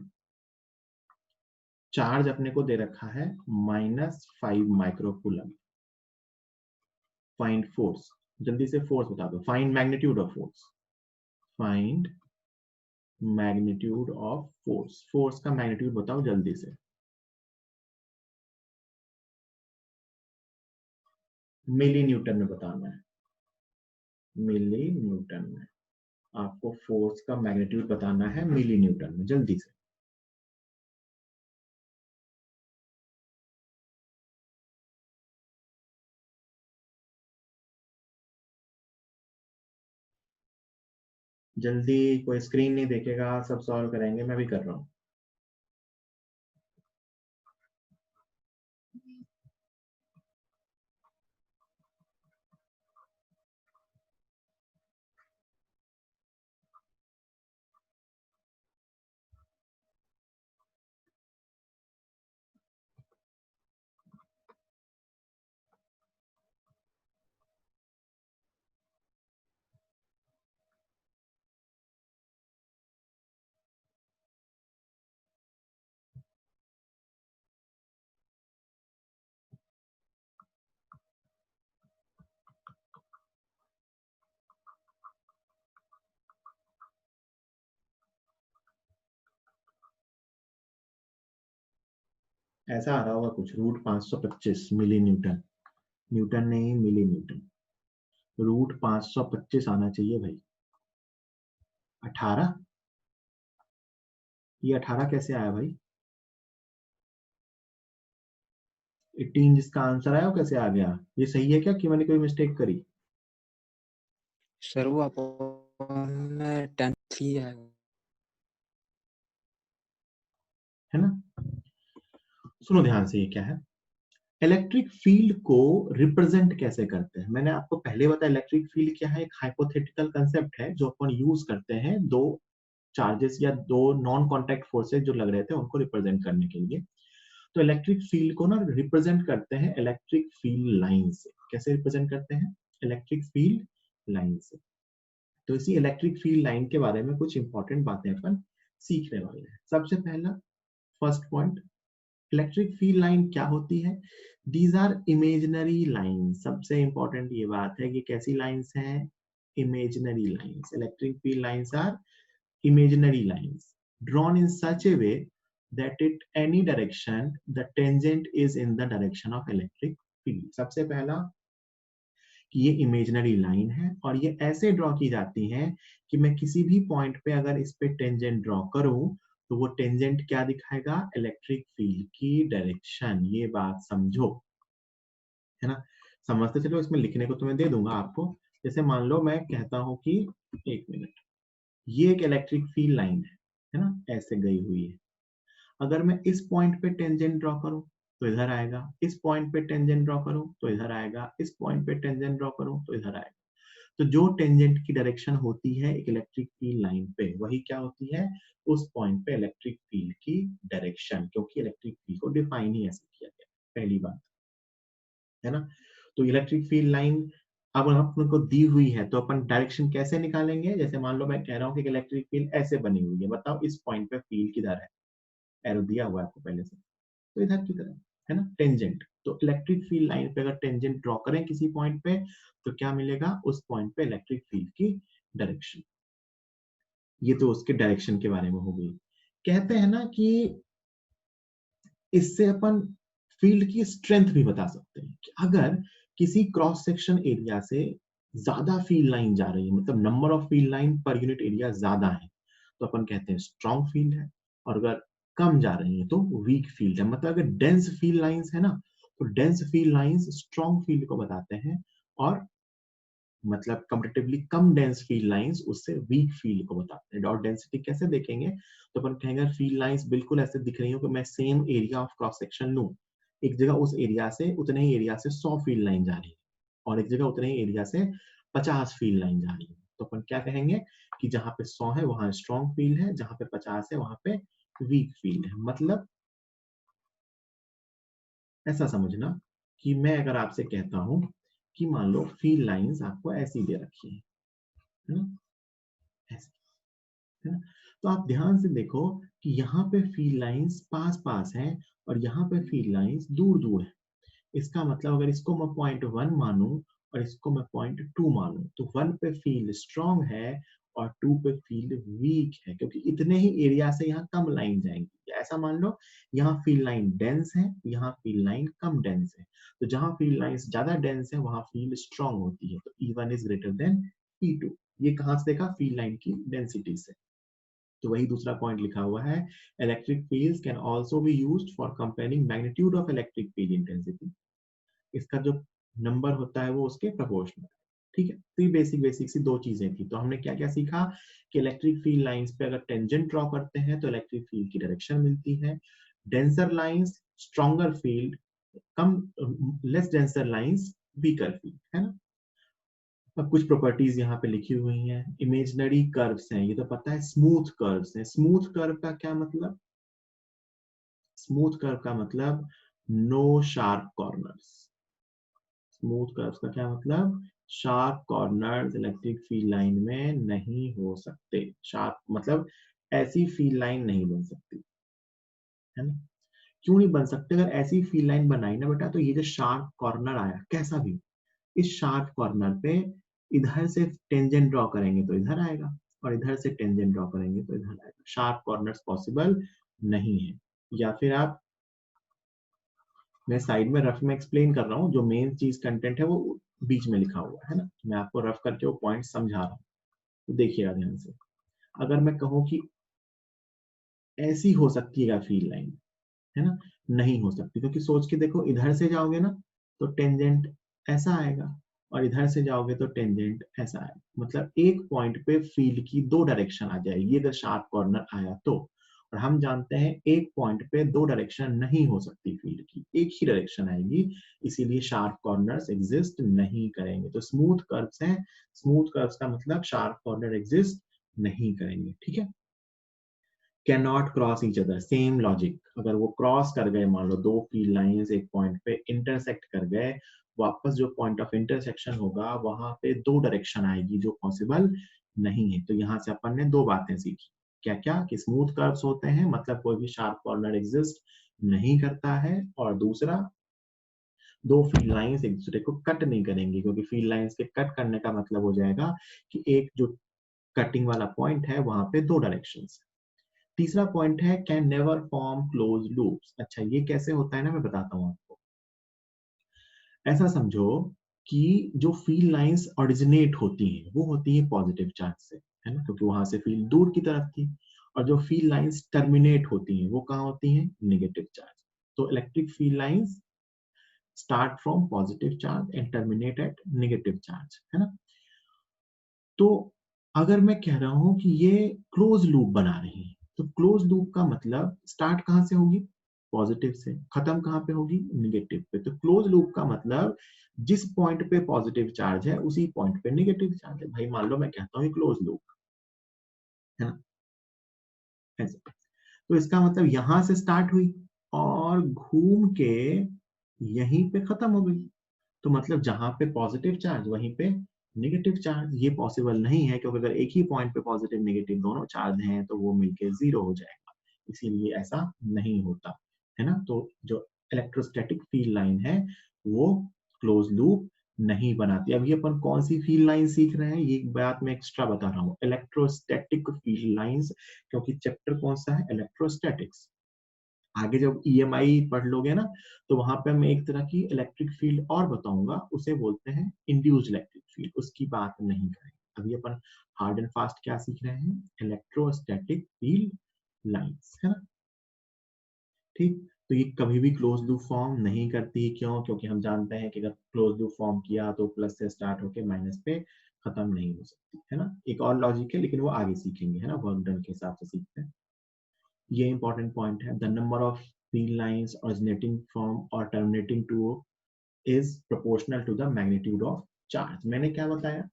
चार्ज अपने को दे रखा है -5 माइक्रोकूलम। फाइंड फोर्स, जल्दी से फोर्स बता दो, find magnitude of force, find magnitude of force, force का मैग्नीट्यूड बताओ जल्दी से। मिली न्यूटन में बताना है, मिली न्यूटन में आपको फोर्स का मैग्नीट्यूड बताना है, मिली न्यूटन में, जल्दी से। जल्दी, कोई स्क्रीन नहीं देखेगा, सब सॉल्व करेंगे, मैं भी कर रहा हूं। ऐसा आ रहा होगा कुछ, रूट 525 मिली न्यूटन, न्यूटन नहीं मिली न्यूटन, रूट 525 आना चाहिए भाई। 18, ये 18 कैसे आया भाई? 18 जिसका आंसर आया वो कैसे आ गया? ये सही है क्या कि मैंने कोई मिस्टेक करी? सर वो अपॉन 10 है ना? सुनो ध्यान से, ये क्या है, इलेक्ट्रिक फील्ड को रिप्रेजेंट कैसे करते हैं। मैंने आपको पहले बताया इलेक्ट्रिक फील्ड क्या है, एक हाइपोथेटिकल कंसेप्ट है जो अपन यूज करते हैं दो चार्जेस या दो नॉन कॉन्टैक्ट फोर्सेस जो लग रहे थे उनको रिप्रेजेंट करने के लिए। तो इलेक्ट्रिक फील्ड को ना रिप्रेजेंट करते हैं इलेक्ट्रिक फील्ड लाइन से। कैसे रिप्रेजेंट करते हैं? इलेक्ट्रिक फील्ड लाइन से। तो इसी इलेक्ट्रिक फील्ड लाइन के बारे में कुछ इंपॉर्टेंट बातें अपन सीखने वाले हैं। सबसे पहला first point, electric field line क्या होती है? These are imaginary line. सबसे इंपॉर्टेंट ये बात है कि कैसी लाइंस हैं? Imaginary lines. Electric field lines are imaginary lines drawn in such a way that at any direction the tangent is in the direction of electric field. सबसे पहला कि ये इमेजिनरी लाइन है और ये ऐसे ड्रॉ की जाती है कि मैं किसी भी पॉइंट पे अगर इस पे टेंजेंट ड्रॉ करूं तो वो टेंजेंट क्या दिखाएगा? इलेक्ट्रिक फील्ड की डायरेक्शन। ये बात समझो, है ना? समझते चलो, इसमें लिखने को तो मैं दे दूंगा आपको। जैसे मान लो मैं कहता हूं कि, एक मिनट, ये एक इलेक्ट्रिक फील्ड लाइन है ना, ऐसे गई हुई है। अगर मैं इस पॉइंट पे टेंजेंट ड्रॉ करूं तो इधर आएगा, इस पॉइंट पे टेंजेंट ड्रॉ करूं तो इधर आएगा, इस पॉइंट पे टेंजेंट ड्रॉ करूं तो इधर आएगा। तो जो टेंजेंट की डायरेक्शन होती है एक इलेक्ट्रिक फील्ड लाइन पे, वही क्या होती है? उस पॉइंट पे इलेक्ट्रिक फील्ड की डायरेक्शन, क्योंकि इलेक्ट्रिक फील्ड को डिफाइन ही ऐसे किया गया। पहली बात, है ना? तो इलेक्ट्रिक फील्ड लाइन अब अपन को दी हुई है तो अपन डायरेक्शन कैसे निकालेंगे? जैसे मान लो मैं कह रहा हूँ कि इलेक्ट्रिक फील्ड ऐसे बनी हुई है, बताओ इस पॉइंट पे फील्ड किधर है? एरो दिया हुआ है आपको पहले से, तो इधर की तरफ, है ना, टेंजेंट। तो इलेक्ट्रिक फील्ड लाइन पे अगर टेंजेंट ड्रॉ करें किसी पॉइंट पे तो क्या मिलेगा? उस पॉइंट पे इलेक्ट्रिक फील्ड की डायरेक्शन। ये तो उसके डायरेक्शन के बारे में हो गई। कहते हैं ना कि इससे अपन फील्ड की स्ट्रेंथ भी बता सकते हैं कि अगर किसी क्रॉस सेक्शन एरिया से ज्यादा फील्ड लाइन जा रही है, मतलब number of field line per unit area ज्यादा है, तो अपन कहते हैं स्ट्रॉन्ग फील्ड है। और अगर कम जा रही है तो वीक फील्ड है। मतलब अगर डेंस फील्ड लाइंस है ना, तो dense field lines strong field को बताते हैं, और मतलब कंपैरेटिवली कम डेंस फील्ड लाइंस उससे वीक फील्ड को बताते हैं। और डेंसिटी कैसे देखेंगे? तो अपन कहेंगे फील्ड लाइंस बिल्कुल ऐसे दिख रही हो कि मैं same area of cross section लूं, एक जगह उस एरिया से, उतने ही एरिया से 100 फील्ड लाइन जा रही है और एक जगह उतने ही एरिया से 50 फील्ड लाइन जा रही है। तो अपन क्या कहेंगे कि जहां पे 100 है वहां स्ट्रॉन्ग फील्ड है, जहां पे 50 है वहां पे वीक फील्ड है। मतलब ऐसा समझना कि मैं अगर आपसे कहता हूं कि मान लो फील्ड लाइंस आपको ऐसी दे रखी है ना, ऐसे, है ना? तो आप ध्यान से देखो कि यहाँ पे फील्ड लाइंस पास पास हैं और यहाँ पे फील्ड लाइंस दूर दूर है। इसका मतलब अगर इसको मैं पॉइंट 1 मानूं और इसको मैं पॉइंट 2 मानूं, तो 1 पे फील्ड स्ट्रांग है और 2 पे फील्ड वीक है, क्योंकि इतने ही एरिया से यहाँ कम लाइन जाएंगी। ऐसा मान लो यहाँ फील्ड लाइन डेंस है, यहाँ फील्ड लाइन कम डेंस है, तो जहां फील्ड लाइंस ज्यादा डेंस है वहां फील्ड स्ट्रांग होती है, तो E1 is greater than E2। ये कहां से देखा? फील्ड लाइन की डेंसिटी से। तो वही दूसरा पॉइंट लिखा हुआ है, electric fields can also be used for comparing magnitude of electric field intensity. इसका जो नंबर होता है वो उसके प्रोपोर्शनल। ठीक है, तो ये बेसिक सी दो चीजें थी। तो हमने क्या क्या सीखा कि इलेक्ट्रिक फील्ड लाइंस पे अगर टेंजेंट ड्रॉ करते हैं तो इलेक्ट्रिक फील्ड की डायरेक्शन मिलती है। डेंसर लाइंस स्ट्रॉन्गर फील्ड, कम less denser lines weaker field, है ना। अब कुछ प्रॉपर्टीज यहाँ पे लिखी हुई हैं। इमेजिनरी कर्व्स हैं, ये तो पता है। स्मूथ कर्व्स हैं। स्मूथ कर्व का क्या मतलब? स्मूथ कर्व का मतलब no sharp corners. Smooth curves का क्या मतलब? Sharp corners electric field line में नहीं हो सकते। शार्प मतलब ऐसी फील्ड लाइन नहीं बन सकती, है ना। क्यों नहीं बन सकते? अगर ऐसी फील्ड लाइन बनाई ना बेटा, तो ये जो शार्प कॉर्नर आया कैसा भी, इस शार्प कॉर्नर पे इधर से टेंजेंट ड्रॉ करेंगे तो इधर आएगा, और इधर से टेंजेंट ड्रॉ करेंगे तो इधर आएगा। शार्प कॉर्नर्स पॉसिबल नहीं है। या फिर आप, मैं साइड में रफ में एक्सप्लेन कर रहा हूँ, जो मेन चीज कंटेंट है वो बीच में लिखा हुआ है ना, मैं आपको रफ करके वो पॉइंट समझा रहा हूँ, तो देखिएगा ध्यान से। अगर मैं कहूँ कि ऐसी हो सकती है फील्ड लाइन, है ना, नहीं हो सकती, क्योंकि सोच के देखो, इधर से जाओगे ना तो टेंजेंट ऐसा आएगा, और इधर से जाओगे तो टेंजेंट ऐसा आएगा। मतलब एक पॉइंट पे फील्ड की दो डायरेक्शन आ जाएगी अगर शार्प कॉर्नर आया तो। और हम जानते हैं एक पॉइंट पे दो डायरेक्शन नहीं हो सकती फील्ड की, एक ही डायरेक्शन आएगी, इसीलिए शार्प कॉर्नर्स एग्जिस्ट नहीं करेंगे। तो स्मूथ कर्व्स हैं, स्मूथ कर्व्स का मतलब शार्प कॉर्नर एग्जिस्ट नहीं करेंगे। ठीक है, can not cross each other, same logic. अगर वो क्रॉस कर गए, मान लो दो फील्ड लाइंस एक पॉइंट पे इंटरसेक्ट कर गए, वापस जो पॉइंट ऑफ इंटरसेक्शन होगा वहां पे दो डायरेक्शन आएगी जो पॉसिबल नहीं है। तो यहाँ से अपन ने दो बातें सीखी। क्या क्या? कि स्मूथ कर्व्स होते हैं, मतलब कोई भी शार्प कॉर्नर एग्जिस्ट नहीं करता है, और दूसरा, दो फील्ड लाइंस एक दूसरे को कट नहीं करेंगी, क्योंकि फील्ड लाइंस के कट करने का मतलब हो जाएगा कि एक जो कटिंग वाला पॉइंट है वहां पे दो डायरेक्शंस। तीसरा पॉइंट है can never form close loops. अच्छा, ये कैसे होता है ना, मैं बताता हूँ आपको। ऐसा समझो कि जो फील्ड लाइंस ओरिजिनेट होती हैं वो होती है पॉजिटिव चार्ज से, है ना, क्योंकि वहां से फील्ड दूर की तरफ थी। और जो फील्ड लाइंस टर्मिनेट होती हैं वो कहाँ होती हैं? Negative charge. तो electric field lines start from positive charge and terminate at negative charge, है ना। तो अगर मैं कह रहा हूं कि ये क्लोज लूप बना रही है, तो क्लोज लूप का मतलब स्टार्ट कहां से होगी? पॉजिटिव से। खत्म कहां पे होगी? नेगेटिव पे। तो क्लोज लूप का मतलब जिस पॉइंट पे पॉजिटिव चार्ज है उसी पॉइंट पे नेगेटिव चार्ज है। भाई मान लो मैं कहता हूँ क्लोज लूप, है ना, ऐसे। तो इसका मतलब यहां से स्टार्ट हुई और घूम के यहीं पे खत्म हो गई। तो मतलब जहां पे पॉजिटिव चार्ज वहीं पे नेगेटिव चार्ज। ये पॉसिबल नहीं है, क्योंकि अगर एक ही पॉइंट पे पॉजिटिव नेगेटिव दोनों चार्ज हैं तो वो मिलके जीरो हो जाएगा, इसीलिए ऐसा नहीं होता, है ना। तो जो इलेक्ट्रोस्टैटिक फील्ड लाइन है वो क्लोज लूप नहीं बनाती। अभी अपन कौन सी फील्ड लाइन सीख रहे हैं, ये बात मैं एक्स्ट्रा बता रहा हूँ, इलेक्ट्रोस्टैटिक फील्ड लाइंस, क्योंकि चैप्टर कौन सा है? इलेक्ट्रोस्टैटिक्स। आगे जब EMI पढ़ लोगे ना, तो वहां पे मैं एक तरह की इलेक्ट्रिक फील्ड और बताऊंगा, उसे बोलते हैं इंड्यूस्ड इलेक्ट्रिक फील्ड, उसकी बात नहीं करेंगे। अभी अपन हार्ड एंड फास्ट क्या सीख रहे हैं? इलेक्ट्रोस्टैटिक फील्ड लाइंस, है ना। ठीक, तो ये कभी भी क्लोज लूप फॉर्म नहीं करती। क्यों? क्योंकि हम जानते हैं कि अगर क्लोज लूप फॉर्म किया तो प्लस से स्टार्ट होके माइनस पे खत्म नहीं हो सकती, है ना। एक और लॉजिक है, लेकिन वो आगे सीखेंगे, है ना, वर्क डन के हिसाब से सीखते हैं। ये इंपॉर्टेंट पॉइंट है। The number of field lines originating from और terminating to is proportional to the magnitude of charge. मैंने क्या बताया?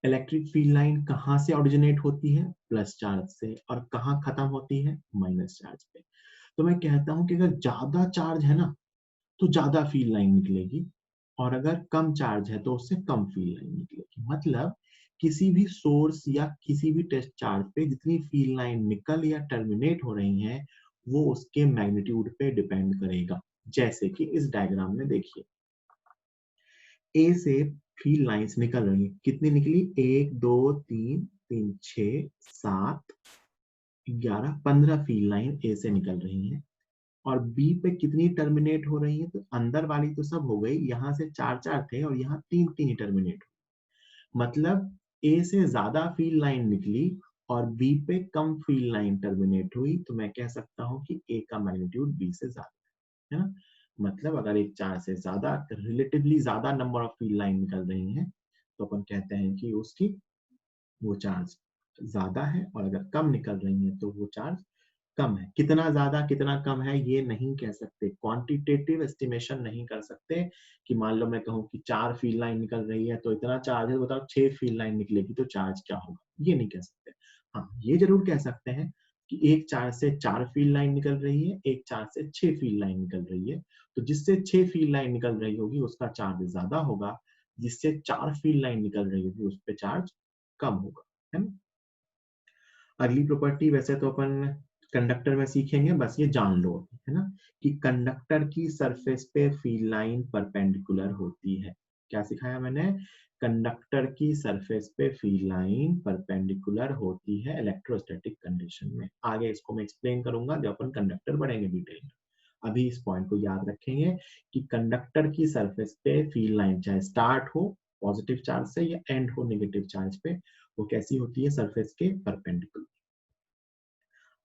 इलेक्ट्रिक फील्ड लाइन कहां से ओरिजिनेट होती है? प्लस चार्ज से। और कहां खत्म होती है? माइनस चार्ज पे। तो मैं कहता हूं कि अगर ज्यादा चार्ज है ना तो ज्यादा फील्ड लाइन निकलेगी, और अगर कम चार्ज है तो उससे कम फील्ड लाइन निकलेगी। मतलब किसी भी सोर्स या किसी भी टेस्ट चार्ज पे जितनी फील्ड लाइन निकल या टर्मिनेट हो रही हैं वो उसके मैग्नीट्यूड पे डिपेंड करेगा। जैसे कि इस डायग्राम में देखिए, ए से फील्ड लाइंस निकल रही हैं, कितनी निकली, 1 2 3 3 6 7 11 15 फील्ड लाइन ए से निकल रही हैं। और बी पे कितनी टर्मिनेट हो रही है, तो अंदर वाली तो सब हो गई, यहां से 4 4 थे और यहाँ 3 3 ही टर्मिनेट, मतलब ए से ज्यादा फील्ड लाइन निकली और बी पे कम फील्ड लाइन टर्मिनेट हुई, तो मैं कह सकता हूं कि ए का मैग्नीट्यूड बी से ज्यादा है ना। मतलब अगर एक 4 से ज्यादा रिलेटिवली ज्यादा नंबर ऑफ फील्ड लाइन निकल रही हैं तो अपन कहते हैं कि उसकी वो चार्ज ज्यादा है, और अगर कम निकल रही है तो वो चार्ज कम है। कितना ज्यादा कितना कम है ये नहीं कह सकते, क्वांटिटेटिव एस्टिमेशन नहीं कर सकते कि मान लो मैं कहूँ कि 4 फील्ड लाइन निकल रही है तो इतना चार्ज है, बताओ 6 फील्ड लाइन निकलेगी तो चार्ज क्या होगा, ये नहीं कह सकते। हाँ ये जरूर कह सकते हैं कि एक 4 से 4 फील्ड लाइन निकल रही है, एक 4 से 6 फील्ड लाइन निकल रही है, तो जिससे 6 फील्ड लाइन निकल रही होगी उसका चार्ज ज्यादा होगा, जिससे 4 फील्ड लाइन निकल रही होगी उस पर चार्ज कम होगा, है ना। अगली प्रॉपर्टी वैसे तो अपन कंडक्टर में सीखेंगे, बस ये जान लो है ना, कि कंडक्टर की सरफेस पे फील्ड लाइन परपेंडिकुलर होती है। क्या सिखाया मैंने, कंडक्टर की सरफेस पे फील्ड लाइन परपेंडिकुलर होती है इलेक्ट्रोस्टैटिक कंडीशन में। आगे इसको मैं एक्सप्लेन करूंगा जब अपन कंडक्टर पढ़ेंगे डिटेल में। अभी इस पॉइंट को याद रखेंगे कि कंडक्टर की सरफेस पे फील्ड लाइन चाहे स्टार्ट हो पॉजिटिव चार्ज से या एंड हो नेगेटिव चार्ज पे, वो कैसी होती है, सरफेस के परपेंडिकुलर।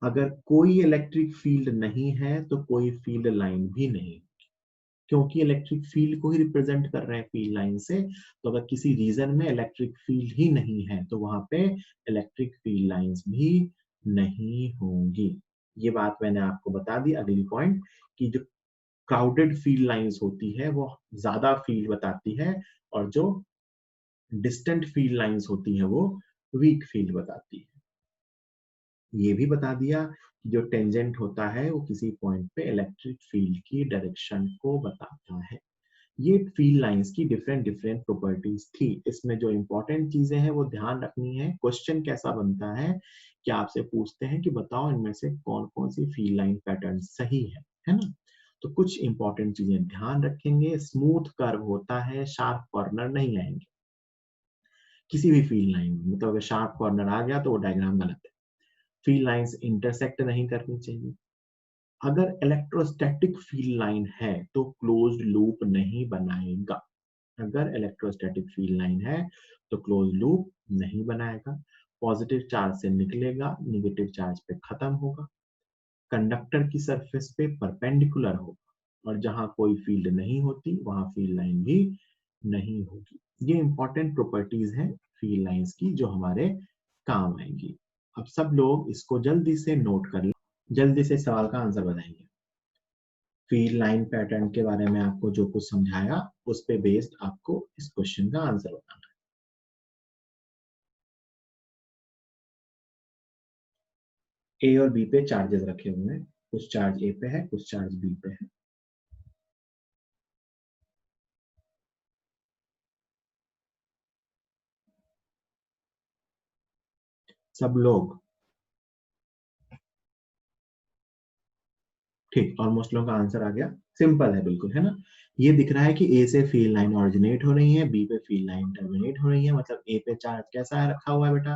अगर कोई इलेक्ट्रिक फील्ड नहीं है तो कोई फील्ड लाइन भी नहीं, क्योंकि इलेक्ट्रिक फील्ड को ही रिप्रेजेंट कर रहे हैं फील्ड लाइन से, तो अगर किसी रीजन में इलेक्ट्रिक फील्ड ही नहीं है तो वहां पे इलेक्ट्रिक फील्ड लाइंस भी नहीं होंगी। ये बात मैंने आपको बता दी। अगली पॉइंट कि जो क्राउडेड फील्ड लाइंस होती है वो ज्यादा फील्ड बताती है, और जो डिस्टेंट फील्ड लाइंस होती है वो वीक फील्ड बताती है। ये भी बता दिया कि जो टेंजेंट होता है वो किसी पॉइंट पे इलेक्ट्रिक फील्ड की डायरेक्शन को बताता है। ये फील्ड लाइंस की डिफरेंट डिफरेंट प्रॉपर्टीज थी। इसमें जो इंपॉर्टेंट चीजें हैं वो ध्यान रखनी है। क्वेश्चन कैसा बनता है कि आपसे पूछते हैं कि बताओ इनमें से कौन कौन सी फील्ड लाइन पैटर्न सही है ना। तो कुछ इंपॉर्टेंट चीजें ध्यान रखेंगे। स्मूथ कर्व होता है, शार्प कॉर्नर नहीं आएंगे किसी भी फील्ड लाइन में, मतलब अगर शार्प कॉर्नर आ गया तो वो डायग्राम गलत है। फील्ड लाइंस इंटरसेक्ट नहीं करनी चाहिए। अगर इलेक्ट्रोस्टैटिक फील्ड लाइन है तो क्लोज्ड लूप नहीं बनाएगा। अगर इलेक्ट्रोस्टैटिक फील्ड लाइन है तो क्लोज लूप नहीं बनाएगा। पॉजिटिव चार्ज से निकलेगा, नेगेटिव चार्ज पे खत्म होगा, कंडक्टर की सरफेस पे परपेंडिकुलर होगा, और जहां कोई फील्ड नहीं होती वहां फील्ड लाइन भी नहीं होगी। ये इंपॉर्टेंट प्रॉपर्टीज हैं फील्ड लाइंस की जो हमारे काम आएंगी। अब सब लोग इसको जल्दी से नोट कर लें, जल्दी से सवाल का आंसर बताएंगे। फील्ड लाइन पैटर्न के बारे में आपको जो कुछ समझाया उस पे बेस्ड आपको इस क्वेश्चन का आंसर बताना है। ए और बी पे चार्जेस रखे हुए हैं, कुछ चार्ज ए पे है कुछ चार्ज बी पे है। सब लोग ठीक, ऑलमोस्ट लोगों का आंसर आ गया। सिंपल है बिल्कुल, है ना। ये दिख रहा है कि ए से फील्ड लाइन ऑरिजिनेट हो रही है, बी पे फील्ड लाइन टर्मिनेट हो रही है, मतलब ए पे चार्ज कैसा है रखा हुआ है बेटा,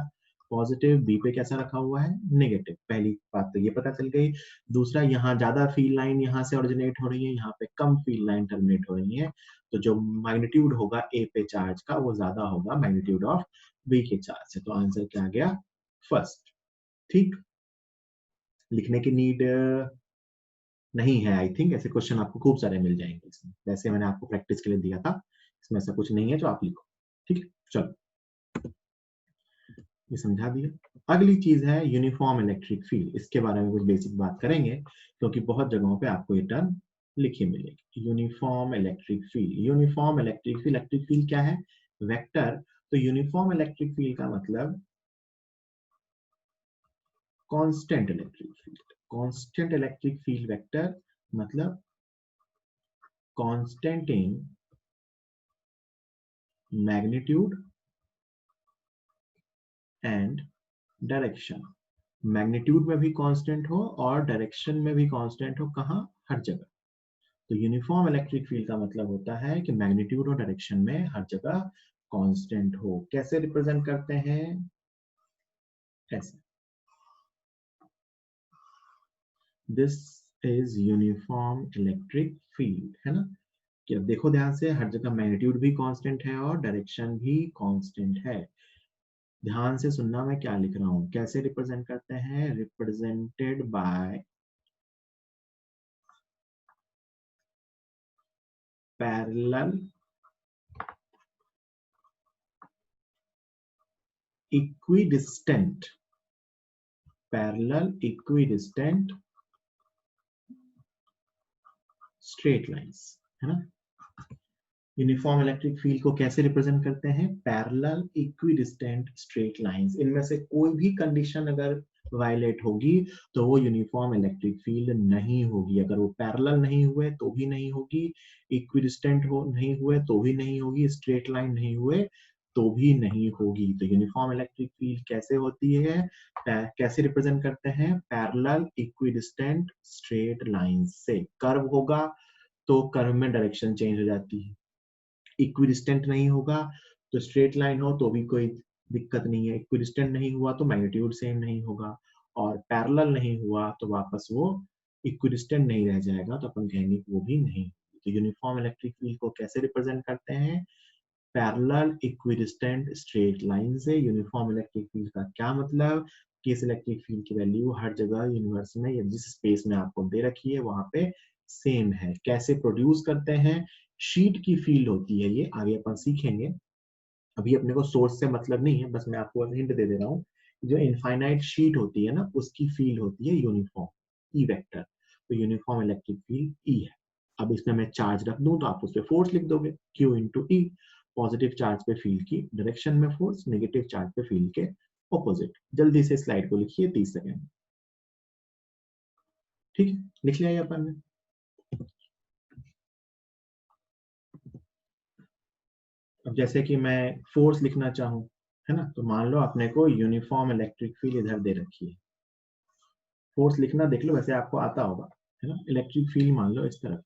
पॉजिटिव, बी पे कैसा रखा हुआ है, नेगेटिव। पहली बात तो ये पता चल गई। दूसरा, यहाँ ज्यादा फील्ड लाइन यहाँ से ऑरिजिनेट हो रही है, यहाँ पे कम फील्ड लाइन टर्मिनेट हो रही है, तो जो मैग्नीट्यूड होगा ए पे चार्ज का वो ज्यादा होगा मैग्नीट्यूड ऑफ बी के चार्ज से। तो आंसर क्या आ गया, फर्स्ट। ठीक, लिखने की नीड नहीं है आई थिंक। ऐसे क्वेश्चन आपको खूब सारे मिल जाएंगे इसमें, वैसे मैंने आपको प्रैक्टिस के लिए दिया था, इसमें ऐसा कुछ नहीं है जो आप लिखो। ठीक है, चलो ये समझा दिया। अगली चीज है यूनिफॉर्म इलेक्ट्रिक फील्ड। इसके बारे में कुछ बेसिक बात करेंगे क्योंकि बहुत जगहों पे आपको ये टर्म लिखी मिलेगी। Uniform electric field, uniform electric field, electric field क्या है, वेक्टर। तो यूनिफॉर्म इलेक्ट्रिक फील्ड का मतलब constant electric field. Constant electric field vector मतलब constant in magnitude and direction. Magnitude में भी कांस्टेंट हो और डायरेक्शन में भी कांस्टेंट हो, कहां, हर जगह। तो यूनिफॉर्म इलेक्ट्रिक फील्ड का मतलब होता है कि मैग्नीट्यूड और डायरेक्शन में हर जगह कांस्टेंट हो। कैसे रिप्रेजेंट करते हैं? ऐसे, this is uniform electric field, है ना। कि अब देखो ध्यान से, हर जगह मैग्नीट्यूड भी कांस्टेंट है और डायरेक्शन भी कांस्टेंट है। ध्यान से सुनना मैं क्या लिख रहा हूं। कैसे रिप्रेजेंट करते हैं? Represented by parallel equidistant, parallel equidistant straight lines, है ना। यूनिफॉर्म इलेक्ट्रिक फील्ड को कैसे रिप्रेजेंट करते हैं? Parallel equidistant straight lines. इनमें से कोई भी कंडीशन अगर वायलेट होगी तो वो यूनिफॉर्म इलेक्ट्रिक फील्ड नहीं होगी। अगर वो पैरेलल नहीं हुए तो भी नहीं होगी, इक्विडिस्टेंट हो नहीं हुए तो भी नहीं होगी, स्ट्रेट लाइन नहीं हुए तो भी नहीं होगी। तो यूनिफॉर्म इलेक्ट्रिक फील्ड कैसे होती है, कैसे रिप्रेजेंट करते हैं? पैरेलल इक्विडिस्टेंट स्ट्रेट लाइन से। कर्व होगा तो कर्व में डायरेक्शन चेंज हो जाती है, इक्विडिस्टेंट नहीं होगा तो स्ट्रेट लाइन हो तो भी कोई दिक्कत नहीं है, इक्विडिस्टेंट नहीं हुआ तो मैग्नीट्यूड सेम नहीं होगा, और पैरेलल नहीं हुआ तो वापस वो इक्विडिस्टेंट नहीं रह जाएगा, तो अपन कहेंगे कि वो भी नहीं। तो यूनिफॉर्म इलेक्ट्रिक फील्ड को कैसे रिप्रेजेंट करते हैं? पैरेलल इक्विडिस्टेंट स्ट्रेट लाइन से। यूनिफॉर्म इलेक्ट्रिक फील्ड का क्या मतलब? कि इस इलेक्ट्रिक फील्ड की वैल्यू हर जगह यूनिवर्स में या जिस स्पेस में आपको दे रखी है वहां पे सेम है। कैसे प्रोड्यूस करते हैं? शीट की फील्ड होती है ये, आगे अपन सीखेंगे। अभी अपने को सोर्स से मतलब नहीं है, बस मैं आपको हिंट दे रहा हूँ। जो इनफाइनाइट शीट होती है ना, उसकी फील्ड होती है यूनिफॉर्म, ई वेक्टर। तो यूनिफॉर्म इलेक्ट्रिक फील्ड ई है। अब इसमें मैं चार्ज रख दूं तो आप उस पर फोर्स लिख दोगे, Q इंटू ई। पॉजिटिव चार्ज पे फील्ड की डायरेक्शन में फोर्स, नेगेटिव चार्ज पे फील्ड के ऑपोजिट। जल्दी से स्लाइड को लिखिए 30 सेकेंड। ठीक है, लिख लिया ये अपन ने। अब जैसे कि मैं फोर्स लिखना चाहूं, है ना, तो मान लो अपने को यूनिफॉर्म इलेक्ट्रिक फील्ड इधर दे रखी है। फोर्स लिखना देख लो, वैसे आपको आता होगा, है ना। इलेक्ट्रिक फील्ड मान लो इस तरफ,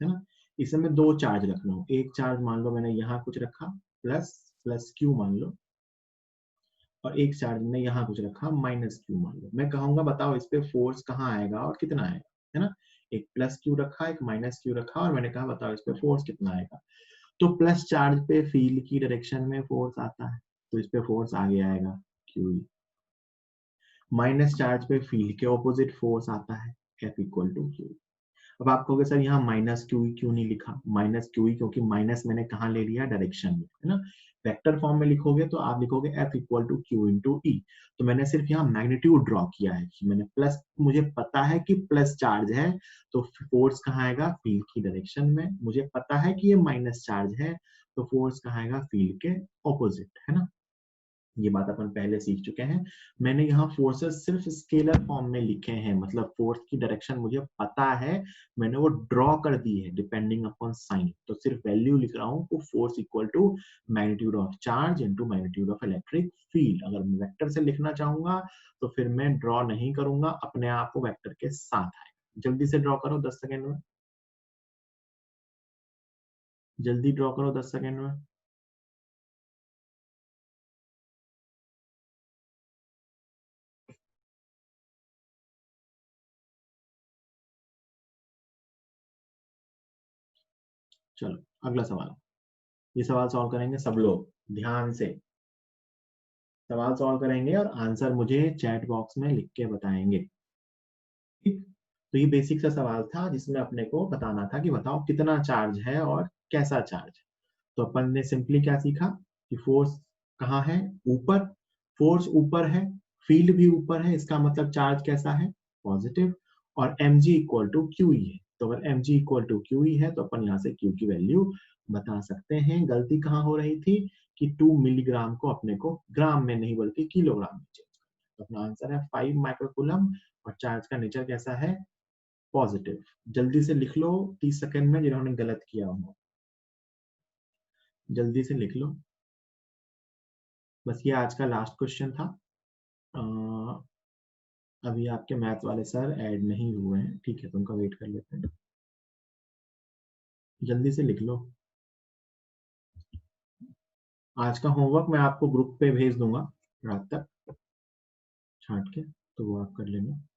है ना। इसमें दो चार्ज रख लो। एक चार्ज मान लो मैंने यहाँ कुछ रखा, प्लस प्लस क्यू मान लो, और एक चार्ज में यहाँ कुछ रखा, माइनस क्यू मान लो। मैं कहूंगा बताओ इस पे फोर्स कहाँ आएगा और कितना आएगा, है ना। एक प्लस क्यू रखा, एक माइनस क्यू रखा, और मैंने कहा बताओ इस पे फोर्स कितना आएगा। तो प्लस चार्ज पे फील्ड की डायरेक्शन में फोर्स आता है, तो इस पे फोर्स आगे आएगा क्यू। माइनस चार्ज पे फील्ड के ऑपोजिट फोर्स आता है, F इक्वल टू क्यू। अब आप कहोगे सर यहाँ माइनस क्यू क्यों नहीं लिखा? माइनस क्यू क्योंकि माइनस मैंने कहाँ ले लिया? डायरेक्शन में, है ना। वेक्टर फॉर्म में लिखोगे तो आप लिखोगे F equal to Q into e. तो मैंने सिर्फ यहाँ मैग्नीट्यूड ड्रॉ किया है कि मैंने प्लस, मुझे पता है कि प्लस चार्ज है तो फोर्स कहाँ आएगा? फील्ड की डायरेक्शन में। मुझे पता है कि ये माइनस चार्ज है तो फोर्स कहाँ आएगा? फील्ड के ऑपोजिट, है ना। ये बात अपन पहले सीख चुके हैं। मैंने यहाँ फोर्सेस सिर्फ स्केलर फॉर्म में लिखे हैं, मतलब फोर्स की डायरेक्शन मुझे पता है, मैंने वो ड्रॉ कर दी है डिपेंडिंग अपॉन साइन। तो सिर्फ वैल्यू लिख रहा हूँ, तो force equal to magnitude of charge into magnitude of electric field. अगर मैं वेक्टर से लिखना चाहूंगा तो फिर मैं ड्रॉ नहीं करूंगा, अपने आप को वेक्टर के साथ आएगा। जल्दी से ड्रॉ करो 10 सेकेंड में, जल्दी ड्रॉ करो 10 सेकेंड में। चलो अगला सवाल। ये सवाल सॉल्व करेंगे सब लोग, ध्यान से सवाल सॉल्व करेंगे और आंसर मुझे चैट बॉक्स में लिख के बताएंगे। ठीक, तो ये बेसिक सा सवाल था जिसमें अपने को बताना था कि बताओ कितना चार्ज है और कैसा चार्ज। तो अपन ने सिंपली क्या सीखा कि फोर्स कहाँ है? ऊपर। फोर्स ऊपर है, फील्ड भी ऊपर है, इसका मतलब चार्ज कैसा है? पॉजिटिव। और mg इक्वल टू क्यू है, तो अगर mg इक्वल टू क्यू है तो अपन यहाँ से q की वैल्यू बता सकते हैं। गलती कहाँ हो रही थी कि 2 मिलीग्राम को अपने को ग्राम में नहीं बल्कि किलोग्राम में चेंज करना। तो अपना आंसर है 5 माइक्रोकूलम, और चार्ज का नेचर कैसा है? पॉजिटिव। जल्दी से लिख लो 30 सेकंड में जिन्होंने गलत किया हो, जल्दी से लिख लो। बस ये आज का लास्ट क्वेश्चन था। अभी आपके मैथ वाले सर ऐड नहीं हुए हैं, ठीक है, तो उनका वेट कर लेते हैं। जल्दी से लिख लो। आज का होमवर्क मैं आपको ग्रुप पे भेज दूंगा रात तक छांट के, तो वो आप कर लेना।